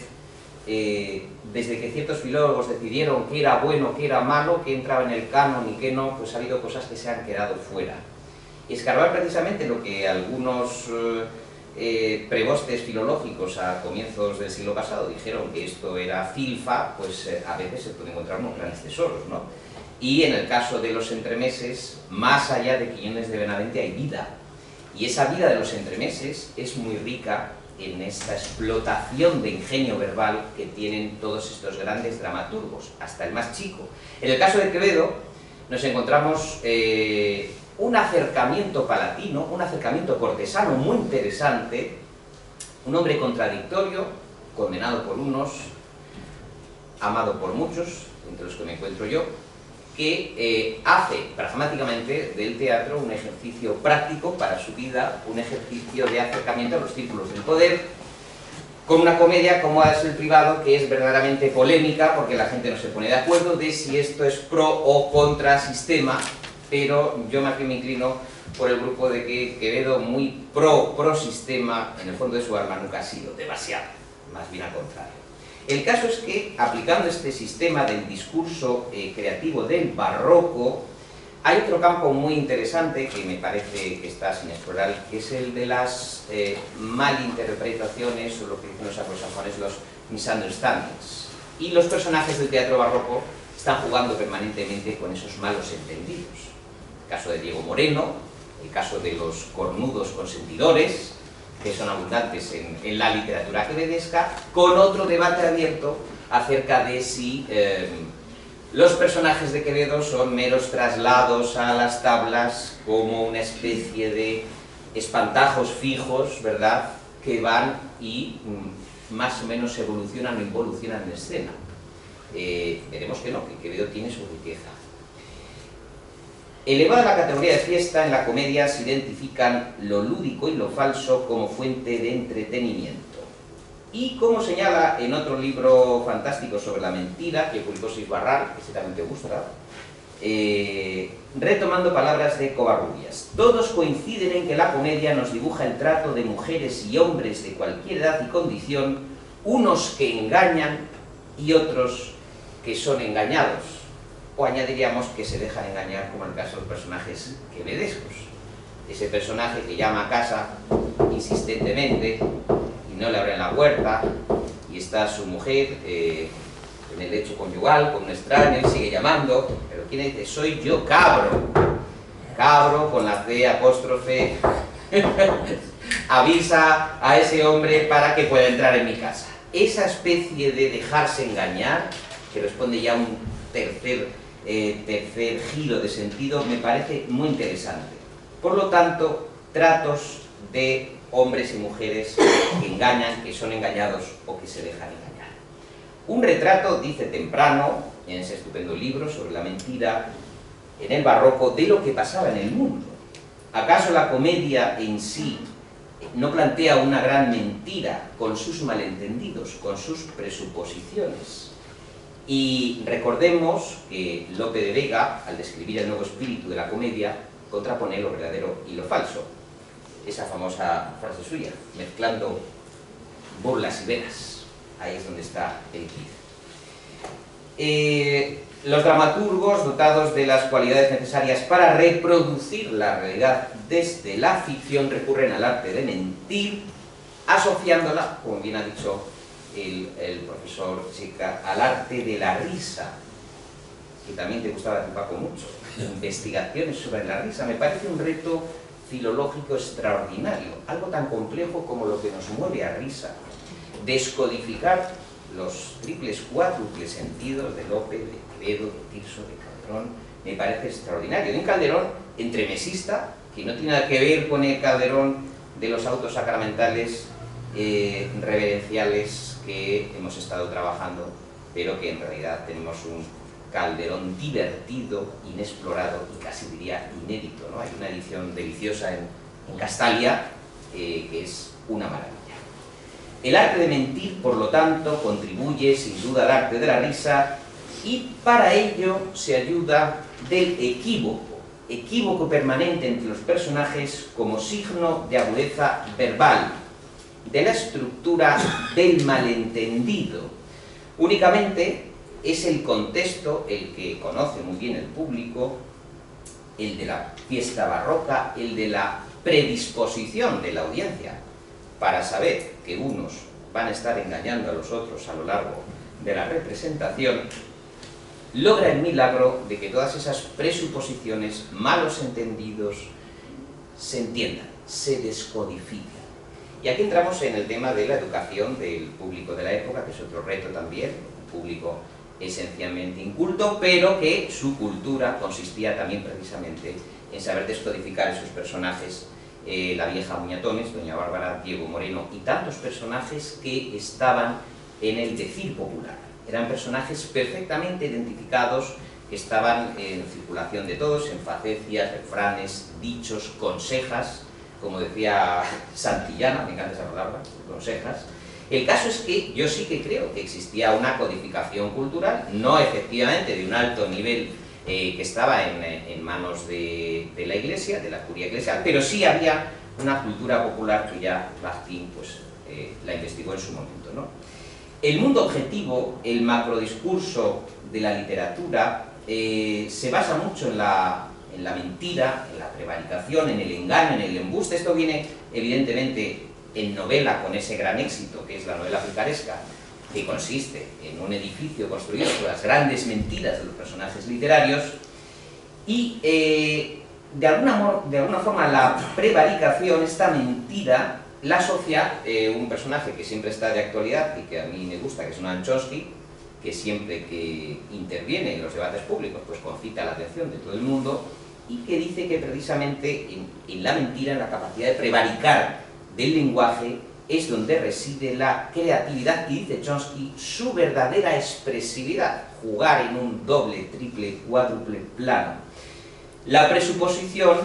desde que ciertos filólogos decidieron qué era bueno, qué era malo, qué entraba en el canon y qué no, pues ha habido cosas que se han quedado fuera. Escarbar precisamente lo que algunos prebostes filológicos a comienzos del siglo pasado dijeron que esto era filfa, pues a veces se pueden encontrar unos grandes tesoros, ¿no? Y en el caso de los entremeses, más allá de Quiñones de Benavente hay vida, y esa vida de los entremeses es muy rica en esta explotación de ingenio verbal que tienen todos estos grandes dramaturgos, hasta el más chico. En el caso de Quevedo nos encontramos un acercamiento palatino, un acercamiento cortesano muy interesante, un hombre contradictorio, condenado por unos, amado por muchos, entre los que me encuentro yo, que hace pragmáticamente del teatro un ejercicio práctico para su vida, un ejercicio de acercamiento a los círculos del poder, con una comedia como es El privado, que es verdaderamente polémica, porque la gente no se pone de acuerdo de si esto es pro o contra sistema, pero yo más bien me inclino por el grupo de que Quevedo, muy pro sistema, en el fondo de su alma nunca ha sido demasiado, más bien al contrario. El caso es que, aplicando este sistema del discurso creativo del barroco, hay otro campo muy interesante que me parece que está sin explorar, que es el de las malinterpretaciones, o lo que dicen los anglosajones, los misunderstandings. Y los personajes del teatro barroco están jugando permanentemente con esos malos entendidos. El caso de Diego Moreno, el caso de los cornudos consentidores, que son abundantes en la literatura quevedesca, con otro debate abierto acerca de si los personajes de Quevedo son meros traslados a las tablas como una especie de espantajos fijos, ¿verdad?, que van y más o menos evolucionan o involucionan en escena. Veremos que no, que Quevedo tiene su riqueza. Elevada a la categoría de fiesta, en la comedia se identifican lo lúdico y lo falso como fuente de entretenimiento. Y como señala en otro libro fantástico sobre la mentira, que publicó Sisbarral, que seguramente te gusta, retomando palabras de Covarrubias, todos coinciden en que la comedia nos dibuja el trato de mujeres y hombres de cualquier edad y condición, unos que engañan y otros que son engañados. O añadiríamos que se dejan engañar, como en el caso de los personajes quevedescos. Ese personaje que llama a casa insistentemente y no le abren la puerta, y está su mujer en el lecho conyugal con un extraño y sigue llamando, pero ¿quién dice? Soy yo, cabro. Cabro con la C apóstrofe avisa a ese hombre para que pueda entrar en mi casa. Esa especie de dejarse engañar, que responde ya a un tercer giro de sentido, me parece muy interesante. Por lo tanto, tratos de hombres y mujeres que engañan, que son engañados o que se dejan engañar. Un retrato, dice temprano, en ese estupendo libro sobre la mentira, en el barroco de lo que pasaba en el mundo. ¿Acaso la comedia en sí no plantea una gran mentira con sus malentendidos, con sus presuposiciones? Y recordemos que Lope de Vega, al describir el nuevo espíritu de la comedia, contrapone lo verdadero y lo falso. Esa famosa frase suya, mezclando burlas y veras. Ahí es donde está el quid. Los dramaturgos, dotados de las cualidades necesarias para reproducir la realidad desde la ficción, recurren al arte de mentir, asociándola, como bien ha dicho el profesor Chica, al arte de la risa, que también te gustaba a ti, Paco, mucho. Investigaciones sobre la risa. Me parece un reto filológico extraordinario, algo tan complejo como lo que nos mueve a risa. Descodificar los triples, cuádruples sentidos de Lope, de Quevedo, de Tirso, de Calderón, me parece extraordinario. De un Calderón entremesista, que no tiene nada que ver con el Calderón de los autos sacramentales reverenciales que hemos estado trabajando, pero que en realidad tenemos un Calderón divertido, inexplorado y casi diría inédito, ¿no? Hay una edición deliciosa en Castalia que es una maravilla. El arte de mentir, por lo tanto, contribuye sin duda al arte de la risa, y para ello se ayuda del equívoco permanente entre los personajes como signo de agudeza verbal, de la estructura del malentendido. Únicamente es el contexto el que conoce muy bien el público, el de la fiesta barroca, el de la predisposición de la audiencia, para saber que unos van a estar engañando a los otros a lo largo de la representación, logra el milagro de que todas esas presuposiciones, malos entendidos, se entiendan, se descodifican. Y aquí entramos en el tema de la educación del público de la época, que es otro reto también, un público esencialmente inculto, pero que su cultura consistía también precisamente en saber descodificar esos personajes, la vieja Muñatones, doña Bárbara, Diego Moreno y tantos personajes que estaban en el decir popular. Eran personajes perfectamente identificados, que estaban en circulación de todos, en facecias, refranes, dichos, consejas, como decía Santillana, me encanta esa palabra, consejas. El caso es que yo sí que creo que existía una codificación cultural, no efectivamente de un alto nivel que estaba en manos de la Iglesia, de la curia eclesial, pero sí había una cultura popular que ya Bakhtin pues, la investigó en su momento, ¿no? El mundo objetivo, el macrodiscurso de la literatura, se basa mucho en la mentira, en la prevaricación, en el engaño, en el embuste. Esto viene evidentemente en novela con ese gran éxito que es la novela picaresca, que consiste en un edificio construido por las grandes mentiras de los personajes literarios, y de alguna forma la prevaricación, esta mentira, la asocia un personaje que siempre está de actualidad y que a mí me gusta, que es Noam Chomsky, que siempre que interviene en los debates públicos pues concita la atención de todo el mundo, y que dice que precisamente en la mentira, en la capacidad de prevaricar del lenguaje, es donde reside la creatividad y, dice Chomsky, su verdadera expresividad, jugar en un doble, triple, cuádruple plano. La presuposición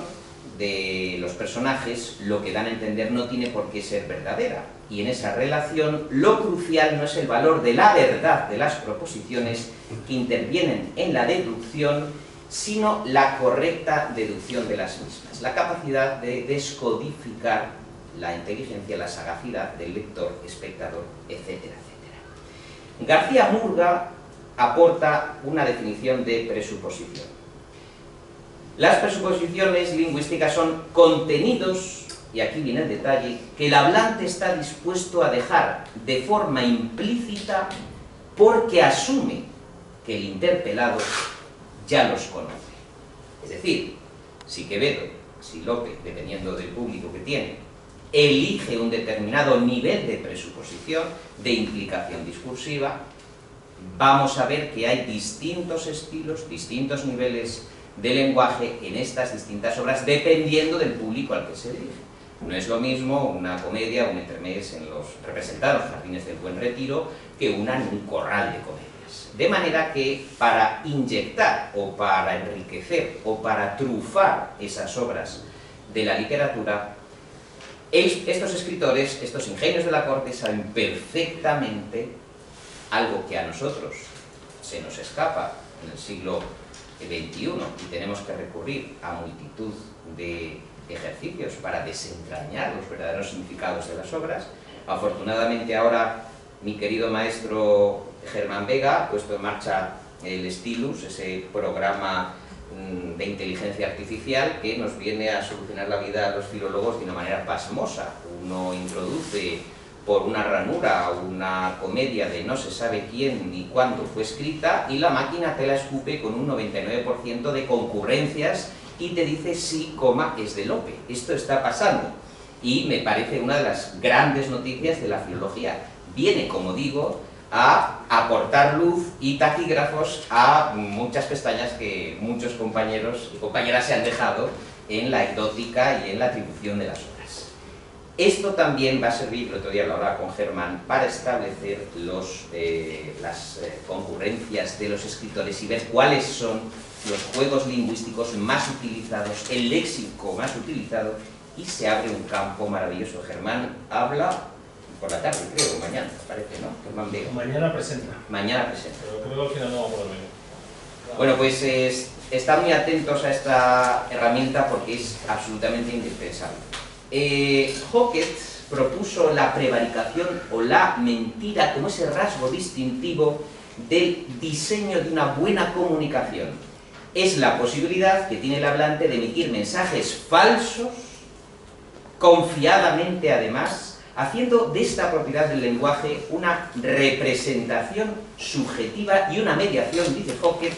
de los personajes, lo que dan a entender, no tiene por qué ser verdadera, y en esa relación lo crucial no es el valor de la verdad de las proposiciones que intervienen en la deducción, sino la correcta deducción de las mismas, la capacidad de descodificar la inteligencia, la sagacidad del lector, espectador, etcétera, etcétera. García Murga aporta una definición de presuposición. Las presuposiciones lingüísticas son contenidos, y aquí viene el detalle, que el hablante está dispuesto a dejar de forma implícita porque asume que el interpelado ya los conoce. Es decir, si Quevedo, si Lope, dependiendo del público que tiene, elige un determinado nivel de presuposición, de implicación discursiva, vamos a ver que hay distintos estilos, distintos niveles de lenguaje en estas distintas obras, dependiendo del público al que se dirige. No es lo mismo una comedia, un entremés en los representados Jardines del Buen Retiro que una en un corral de comedias. De manera que para inyectar o para enriquecer o para trufar esas obras de la literatura, estos escritores, estos ingenios de la corte, saben perfectamente algo que a nosotros se nos escapa en el siglo XXI y tenemos que recurrir a multitud de ejercicios para desentrañar los verdaderos significados de las obras. Afortunadamente ahora mi querido maestro Germán Vega ha puesto en marcha el Stylus, ese programa de inteligencia artificial que nos viene a solucionar la vida a los filólogos de una manera pasmosa. Uno introduce por una ranura una comedia de no se sabe quién ni cuándo fue escrita y la máquina te la escupe con un 99% de concurrencias y te dice sí, coma, es de Lope. Esto está pasando y me parece una de las grandes noticias de la filología. Viene, como digo, a aportar luz y taquígrafos a muchas pestañas que muchos compañeros y compañeras se han dejado en la ecdótica y en la atribución de las obras. Esto también va a servir, el otro día lo hablaba con Germán, para establecer las concurrencias de los escritores y ver cuáles son los juegos lingüísticos más utilizados, el léxico más utilizado, y se abre un campo maravilloso. Germán habla por la tarde, creo, mañana, parece, ¿no? Germán Vega. Mañana presenta. Mañana presenta. Pero creo que al final no va a poder venir. Bueno, pues están muy atentos a esta herramienta porque es absolutamente indispensable. Hockett propuso la prevaricación o la mentira como ese rasgo distintivo del diseño de una buena comunicación. Es la posibilidad que tiene el hablante de emitir mensajes falsos, confiadamente además, haciendo de esta propiedad del lenguaje una representación subjetiva y una mediación, dice Hockett,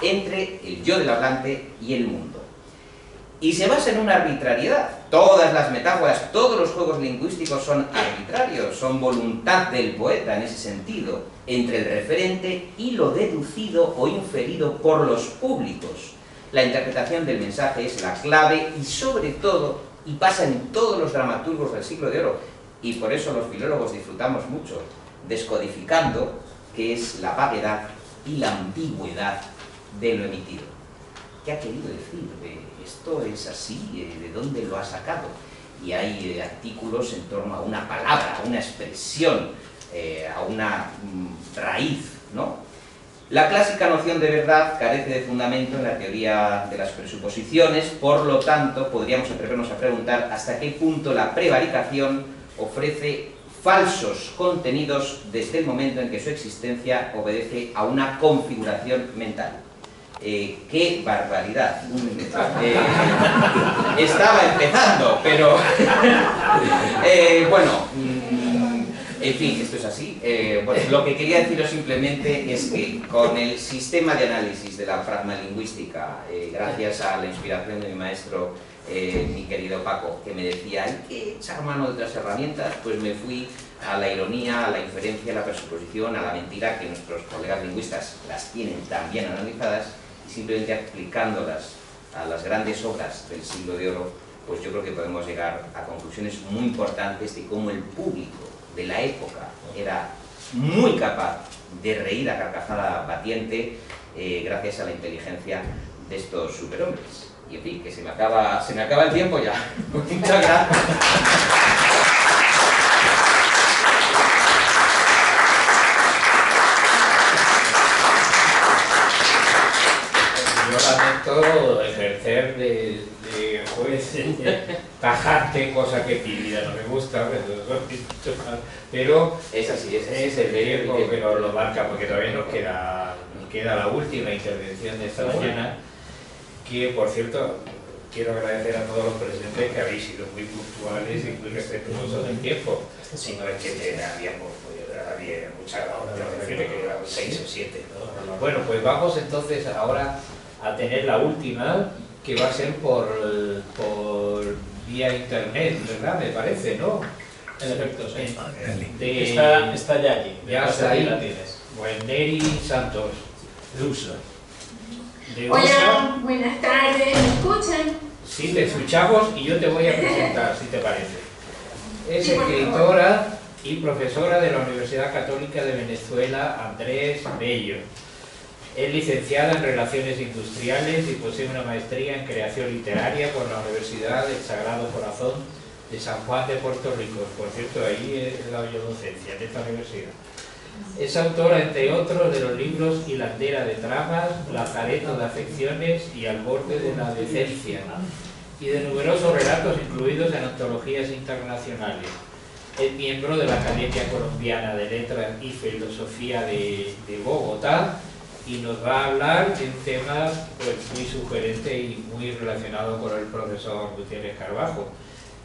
entre el yo del hablante y el mundo. Y se basa en una arbitrariedad. Todas las metáforas, todos los juegos lingüísticos son arbitrarios, son voluntad del poeta en ese sentido, entre el referente y lo deducido o inferido por los públicos. La interpretación del mensaje es la clave y sobre todo, y pasa en todos los dramaturgos del siglo de oro, y por eso los filólogos disfrutamos mucho, descodificando qué es la vaguedad y la ambigüedad de lo emitido. ¿Qué ha querido decir? ¿Esto es así? ¿De dónde lo ha sacado? Y hay artículos en torno a una palabra, a una expresión, a una raíz, ¿no? La clásica noción de verdad carece de fundamento en la teoría de las presuposiciones, por lo tanto, podríamos atrevernos a preguntar hasta qué punto la prevaricación ofrece falsos contenidos desde el momento en que su existencia obedece a una configuración mental. ¡Qué barbaridad! Estaba empezando, pero bueno, en fin, esto es así. Bueno, lo que quería deciros simplemente es que con el sistema de análisis de la pragmalingüística, gracias a la inspiración de mi maestro, mi querido Paco, que me decía hay que echar mano de otras herramientas, pues me fui a la ironía, a la inferencia, a la presuposición, a la mentira, que nuestros colegas lingüistas las tienen también analizadas, y simplemente aplicándolas a las grandes obras del siglo de oro, pues yo creo que podemos llegar a conclusiones muy importantes de cómo el público de la época era muy capaz de reír a carcajada batiente gracias a la inteligencia de estos superhombres. Y en fin, que se me acaba el tiempo ya. Muchas gracias. Yo lamento ejercer de juez tajante, cosa que en mi vida no me gusta, pero es así, es el tiempo que nos lo marca, porque todavía nos queda la última intervención de esta mañana, que por cierto quiero agradecer a todos los presentes que habéis sido muy puntuales y muy respetuosos del tiempo, si no es que habíamos mucha hora, decirle que eran 6 o 7. Bueno, pues vamos entonces ahora a tener la última, que va a ser por vía internet, ¿verdad? Me parece, ¿no? En efecto, sí. Está ya allí. Ya está ahí. La tienes. Bueno, Neri Santos, de USA. Hola, buenas tardes, ¿me escuchan? Sí, te escuchamos y yo te voy a presentar, si te parece. Es escritora y profesora de la Universidad Católica de Venezuela, Andrés Bello. Es licenciada en Relaciones Industriales y posee una maestría en Creación Literaria por la Universidad del Sagrado Corazón de San Juan de Puerto Rico. Por cierto, ahí he dado yo docencia, en esta universidad. Es autora, entre otros, de los libros Hilandera de tramas, Lazareto de afecciones y Al borde de la decencia, y de numerosos relatos incluidos en antologías internacionales. Es miembro de la Academia Colombiana de Letras y Filosofía de Bogotá, y nos va a hablar de un tema pues, muy sugerente y muy relacionado con el profesor Gutiérrez Carbajo,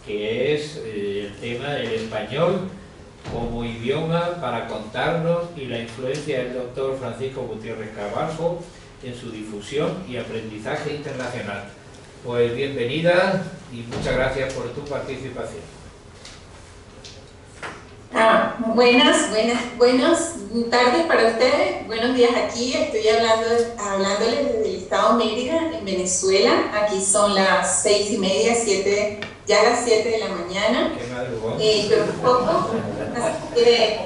que es el tema del español como idioma para contarnos y la influencia del doctor Francisco Gutiérrez Carbajo en su difusión y aprendizaje internacional. Pues bienvenida y muchas gracias por tu participación. Buenas tardes para ustedes, buenos días aquí. Estoy hablándoles desde el estado Mérida, en Venezuela. Aquí son las 6:30, ya las 7 de la mañana. Qué madrugón. Pero un poco, así que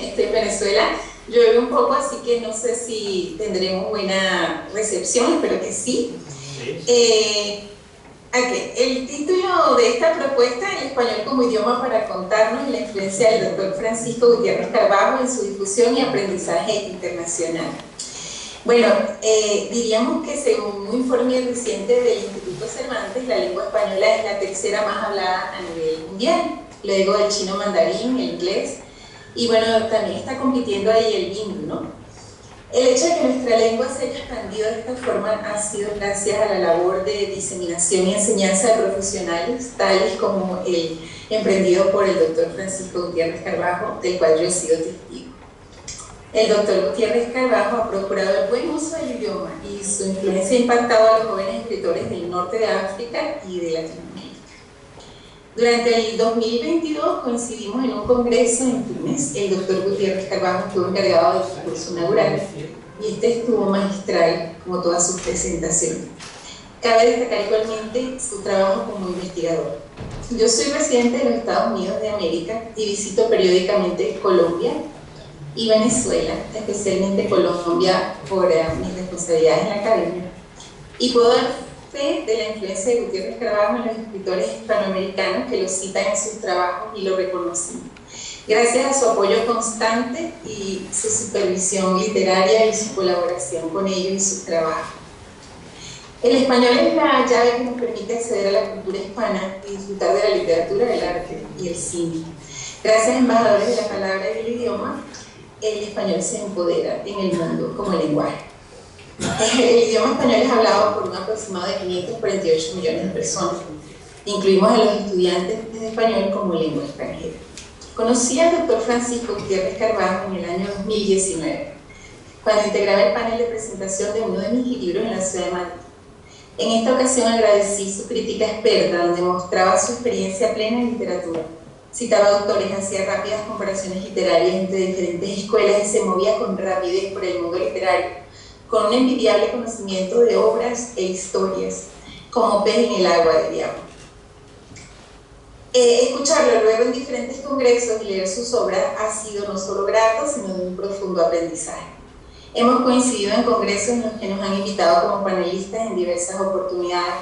estoy en Venezuela. Llueve un poco, así que no sé si tendremos buena recepción, espero que sí. El título de esta propuesta, El español como idioma para contarnos, y la influencia del doctor Francisco Gutiérrez Carbajo en su difusión y aprendizaje internacional. Bueno, diríamos que según un informe reciente del Instituto Cervantes, la lengua española es la tercera más hablada a nivel mundial, luego del chino mandarín, el inglés, y bueno, también está compitiendo ahí el hindi, ¿no? El hecho de que nuestra lengua se haya expandido de esta forma ha sido gracias a la labor de diseminación y enseñanza de profesionales, tales como el emprendido por el doctor Francisco Gutiérrez Carbajo, del cual yo he sido testigo. El doctor Gutiérrez Carbajo ha procurado el buen uso del idioma y su influencia ha impactado a los jóvenes escritores del norte de África y de Latinoamérica. Durante el 2022 coincidimos en un congreso en Túnez. El doctor Gutiérrez Carbajo estuvo encargado del discurso inaugural y este estuvo magistral, como todas sus presentaciones. Cabe destacar igualmente su trabajo como investigador. Yo soy residente de los Estados Unidos de América y visito periódicamente Colombia y Venezuela, especialmente Colombia por mis responsabilidades en la academia. Y puedo dar de la influencia de Gutiérrez Carbajo en los escritores hispanoamericanos que lo citan en sus trabajos y lo reconocen. Gracias a su apoyo constante y su supervisión literaria y su colaboración con ellos y sus trabajos. El español es la llave que nos permite acceder a la cultura hispana y disfrutar de la literatura, el arte y el cine. Gracias a embajadores de la palabra y del idioma, el español se empodera en el mundo como lenguaje. El idioma español es hablado por un aproximado de 548 millones de personas. Incluimos a los estudiantes de español como lengua extranjera. Conocí al doctor Francisco Gutiérrez Carbajo en el año 2019, cuando integraba el panel de presentación de uno de mis libros en la ciudad de Madrid. En esta ocasión agradecí su crítica experta, donde mostraba su experiencia plena en literatura. Citaba autores, hacía rápidas comparaciones literarias entre diferentes escuelas y se movía con rapidez por el mundo literario, con un envidiable conocimiento de obras e historias, como pez en el agua, diríamos. Escucharlo luego en diferentes congresos y leer sus obras ha sido no solo grato, sino de un profundo aprendizaje. Hemos coincidido en congresos en los que nos han invitado como panelistas en diversas oportunidades,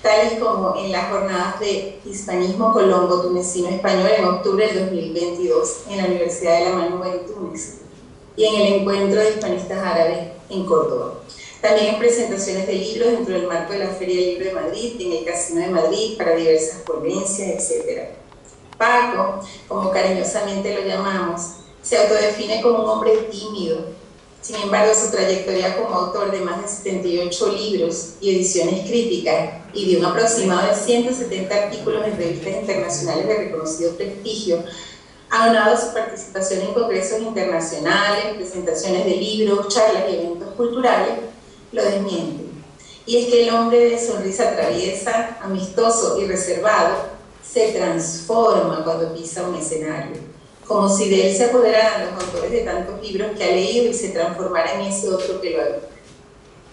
tales como en las jornadas de Hispanismo Colombo Tunecino Español en octubre del 2022 en la Universidad de la Manúa en Túnez, y en el Encuentro de Hispanistas Árabes en Córdoba. También en presentaciones de libros dentro del marco de la Feria del Libro de Madrid, en el Casino de Madrid, para diversas ponencias, etc. Paco, como cariñosamente lo llamamos, se autodefine como un hombre tímido. Sin embargo, su trayectoria como autor de más de 78 libros y ediciones críticas y de un aproximado de 170 artículos en revistas internacionales de reconocido prestigio, aunado a su participación en congresos internacionales, presentaciones de libros, charlas y eventos culturales, lo desmiente. Y es que el hombre de sonrisa traviesa, amistoso y reservado, se transforma cuando pisa un escenario, como si de él se apoderaran los autores de tantos libros que ha leído y se transformara en ese otro que lo habita.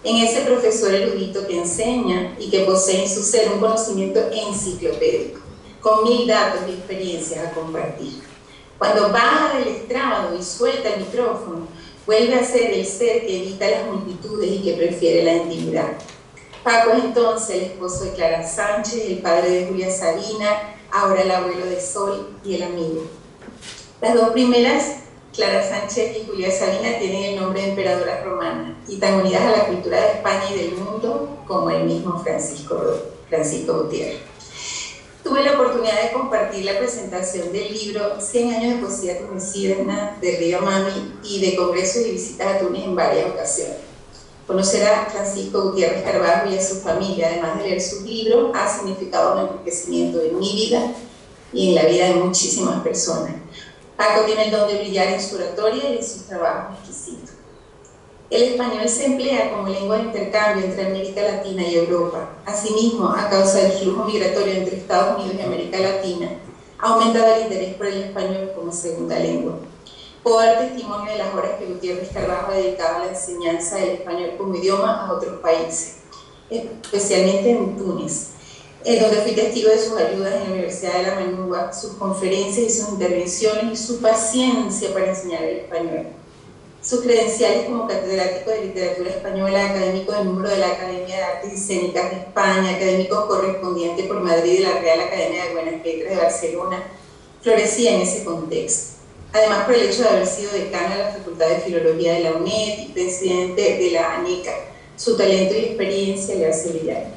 en ese profesor erudito que enseña y que posee en su ser un conocimiento enciclopédico, con 1000 datos y experiencias a compartir. Cuando baja del estrado y suelta el micrófono, vuelve a ser el ser que evita las multitudes y que prefiere la intimidad. Paco es entonces el esposo de Clara Sánchez, el padre de Julia Sabina, ahora el abuelo de Sol y el amigo. Las dos primeras, Clara Sánchez y Julia Sabina, tienen el nombre de emperadoras romanas y tan unidas a la cultura de España y del mundo como el mismo Francisco Gutiérrez. Tuve la oportunidad de compartir la presentación del libro 100 años de poesía tunecina de Río Mami y de congresos y visitas a Túnez en varias ocasiones. Conocer a Francisco Gutiérrez Carbajo y a su familia, además de leer sus libros, ha significado un enriquecimiento en mi vida y en la vida de muchísimas personas. Paco tiene el don de brillar en su oratoria y en sus trabajos exquisitos. El español se emplea como lengua de intercambio entre América Latina y Europa. Asimismo, a causa del flujo migratorio entre Estados Unidos y América Latina, ha aumentado el interés por el español como segunda lengua. Puedo dar testimonio de las horas que Gutiérrez Carbajo ha dedicado a la enseñanza del español como idioma a otros países, especialmente en Túnez, donde fui testigo de sus ayudas en la Universidad de La Manúa, sus conferencias y sus intervenciones y su paciencia para enseñar el español. Sus credenciales como catedrático de literatura española, académico de número de la Academia de Artes Escénicas de España, académico correspondiente por Madrid de la Real Academia de Buenas Letras de Barcelona, florecía en ese contexto. Además, por el hecho de haber sido decana de la Facultad de Filología de la UNED y presidente de la ANECA, su talento y experiencia le hace brillar.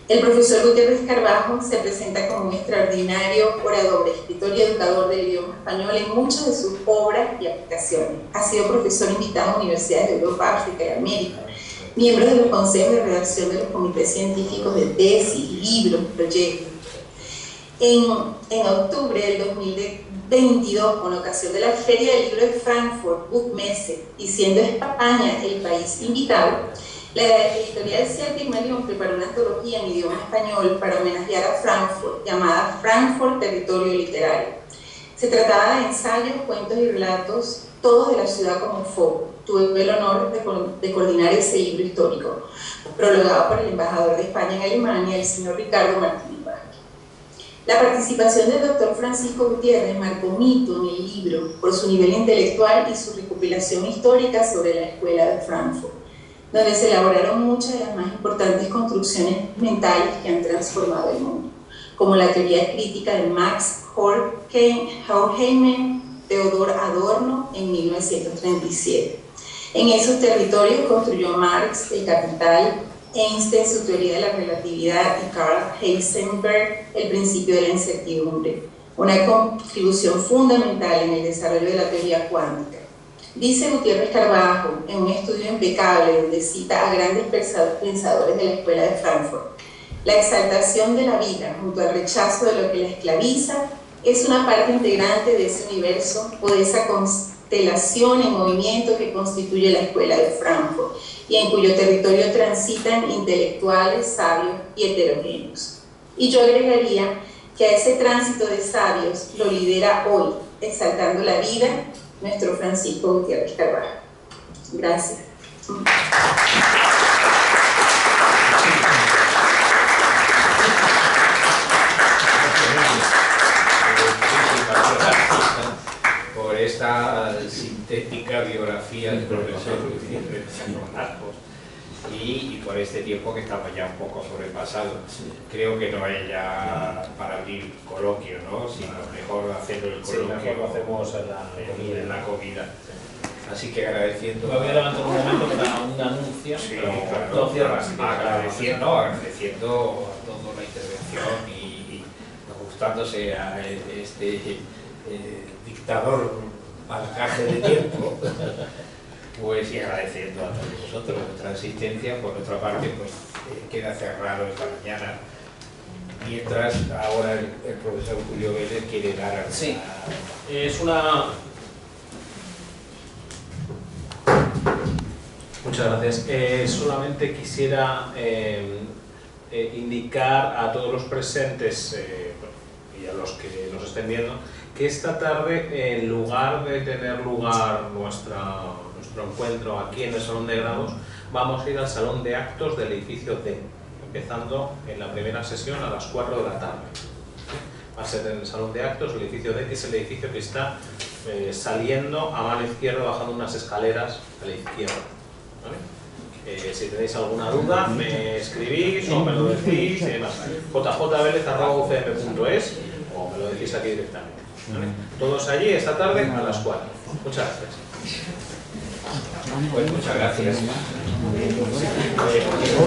El profesor Gutiérrez Carbajo se presenta como un extraordinario orador, escritor y educador del idioma español en muchas de sus obras y aplicaciones. Ha sido profesor invitado a universidades de Europa, África y América, miembro de los consejos de redacción de los comités científicos de tesis, libros, proyectos. En octubre del 2022, con ocasión de la Feria del Libro de Frankfurt, Book Messe, y siendo España el país invitado, la editorial Pygmalion preparó una antología en idioma español para homenajear a Frankfurt, llamada Frankfurt Territorio Literario. Se trataba de ensayos, cuentos y relatos, todos de la ciudad como foco. Tuve el honor de coordinar ese libro histórico, prologado por el embajador de España en Alemania, el señor Ricardo Martínez Vázquez. La participación del doctor Francisco Gutiérrez marcó mito en el libro por su nivel intelectual y su recopilación histórica sobre la escuela de Frankfurt, donde se elaboraron muchas de las más importantes construcciones mentales que han transformado el mundo, como la teoría crítica de Max Horkheimer, Theodor Adorno en 1937. En esos territorios construyó Marx el Capital, Einstein su teoría de la relatividad y Carl Heisenberg el principio de la incertidumbre, una contribución fundamental en el desarrollo de la teoría cuántica. Dice Gutiérrez Carbajo, en un estudio impecable donde cita a grandes pensadores de la escuela de Frankfurt, la exaltación de la vida junto al rechazo de lo que la esclaviza es una parte integrante de ese universo o de esa constelación en movimiento que constituye la escuela de Frankfurt y en cuyo territorio transitan intelectuales, sabios y heterogéneos. Y yo agregaría que a ese tránsito de sabios lo lidera hoy, exaltando la vida, nuestro Francisco Gutiérrez Carbajo. Gracias. Por esta sintética biografía del profesor Gutiérrez Carbajo y por este tiempo que estaba ya un poco sobrepasado. Creo que no hay ya para abrir coloquio, ¿no? Sino mejor hacerlo el coloquio. Sí, lo hacemos en la comida. Así que agradeciendo... Me voy a levantar un momento para un anuncio. Sí, pero claro, agradeciendo a toda la intervención y ajustándose a este dictador marcaje de tiempo. Pues y agradeciendo a todos vosotros vuestra asistencia. Por otra parte, pues queda cerrado esta mañana, mientras ahora el profesor Julio Vélez quiere dar alguna... Sí, es una... Muchas gracias. Solamente quisiera indicar a todos los presentes y a los que nos estén viendo que esta tarde, en lugar de tener lugar nuestro encuentro aquí en el Salón de Grados, vamos a ir al Salón de Actos del edificio D, empezando en la primera sesión a las 4 de la tarde. Va a ser en el Salón de Actos, el edificio D, que es el edificio que está saliendo a mano izquierda, bajando unas escaleras a la izquierda. ¿Vale? Si tenéis alguna duda, me escribís o me lo decís y demás. jvelez@ucm.es o me lo decís aquí directamente. ¿Vale? Todos allí esta tarde a las 4. Muchas gracias. Pues muchas gracias.